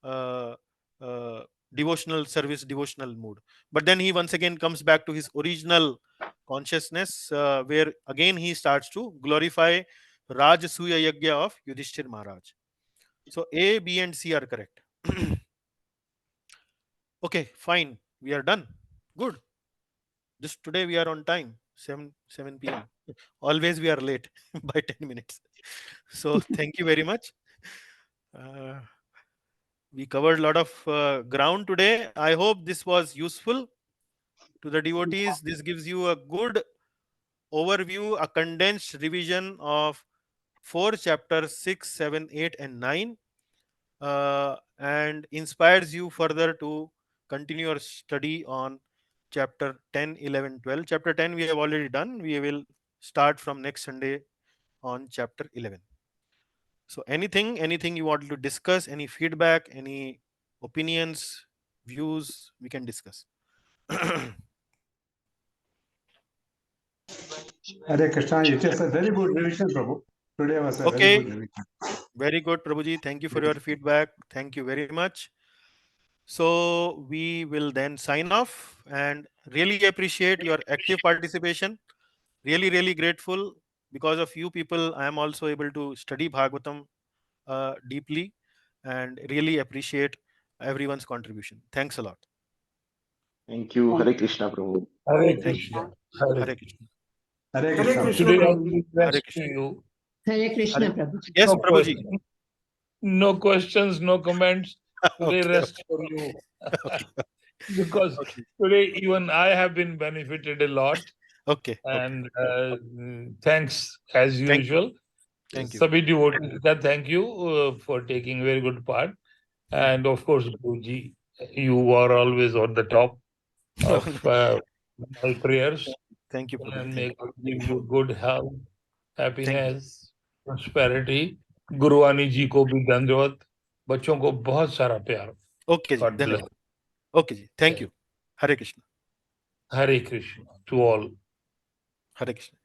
uh, uh, devotional service, devotional mood. But then he once again comes back to his original consciousness, where again he starts to glorify Rajasuya Yagya of Yudhishthir Maharaj. So A, B, and C are correct. Okay, fine. We are done. Good. Just today we are on time, 7 p.m. Always we are late by 10 minutes. So thank you very much. Uh, we covered a lot of ground today. I hope this was useful to the devotees. This gives you a good overview, a condensed revision of 4 chapters 6, 7, 8, and 9, and inspires you further to continue your study on chapter 10, 11, 12. Chapter 10 we have already done. We will start from next Sunday on chapter 11. So anything you want to discuss, any feedback, any opinions, views, we can discuss. Hare Krishna, it is a very good revision, Prabhu. Today was a very Okay, good revision. very good, Prabhuji. Thank you for your feedback. Thank you very much. So we will then sign off and really appreciate your active participation. Really grateful. Because of you people, I am also able to study Bhagavatam deeply, and really appreciate everyone's contribution. Thanks a lot. Thank you. Thank Hare Krishna, Prabhu. Hare Thank you. Krishna. Hare Krishna. Hare Hare Krishna. Krishna, Today I Prabhu. will Hare request to Krishna. you. Hare Krishna, Hare. Prabhuji. Yes, No Prabhuji. question. No questions, no comments. Today Okay, rest for you. okay, Because okay, today even I have been benefited a lot. okay, okay. And thanks as Thank you. usual. Thank you. Sabhi devotees ka thank you for taking very good part. And of course, Guruji, you are always on the top of my prayers. Thank you, Prabhuji. And Thank may you. God give you good health, Thank you. happiness, prosperity. गुरुवानी जी को भी धन्यवाद बच्चों को बहुत सारा प्यार Okay, ji. God bless. Dhanyawad. Okay, ji. Thank you. Hare Krishna. Hare Krishna to all. Hare Krishna.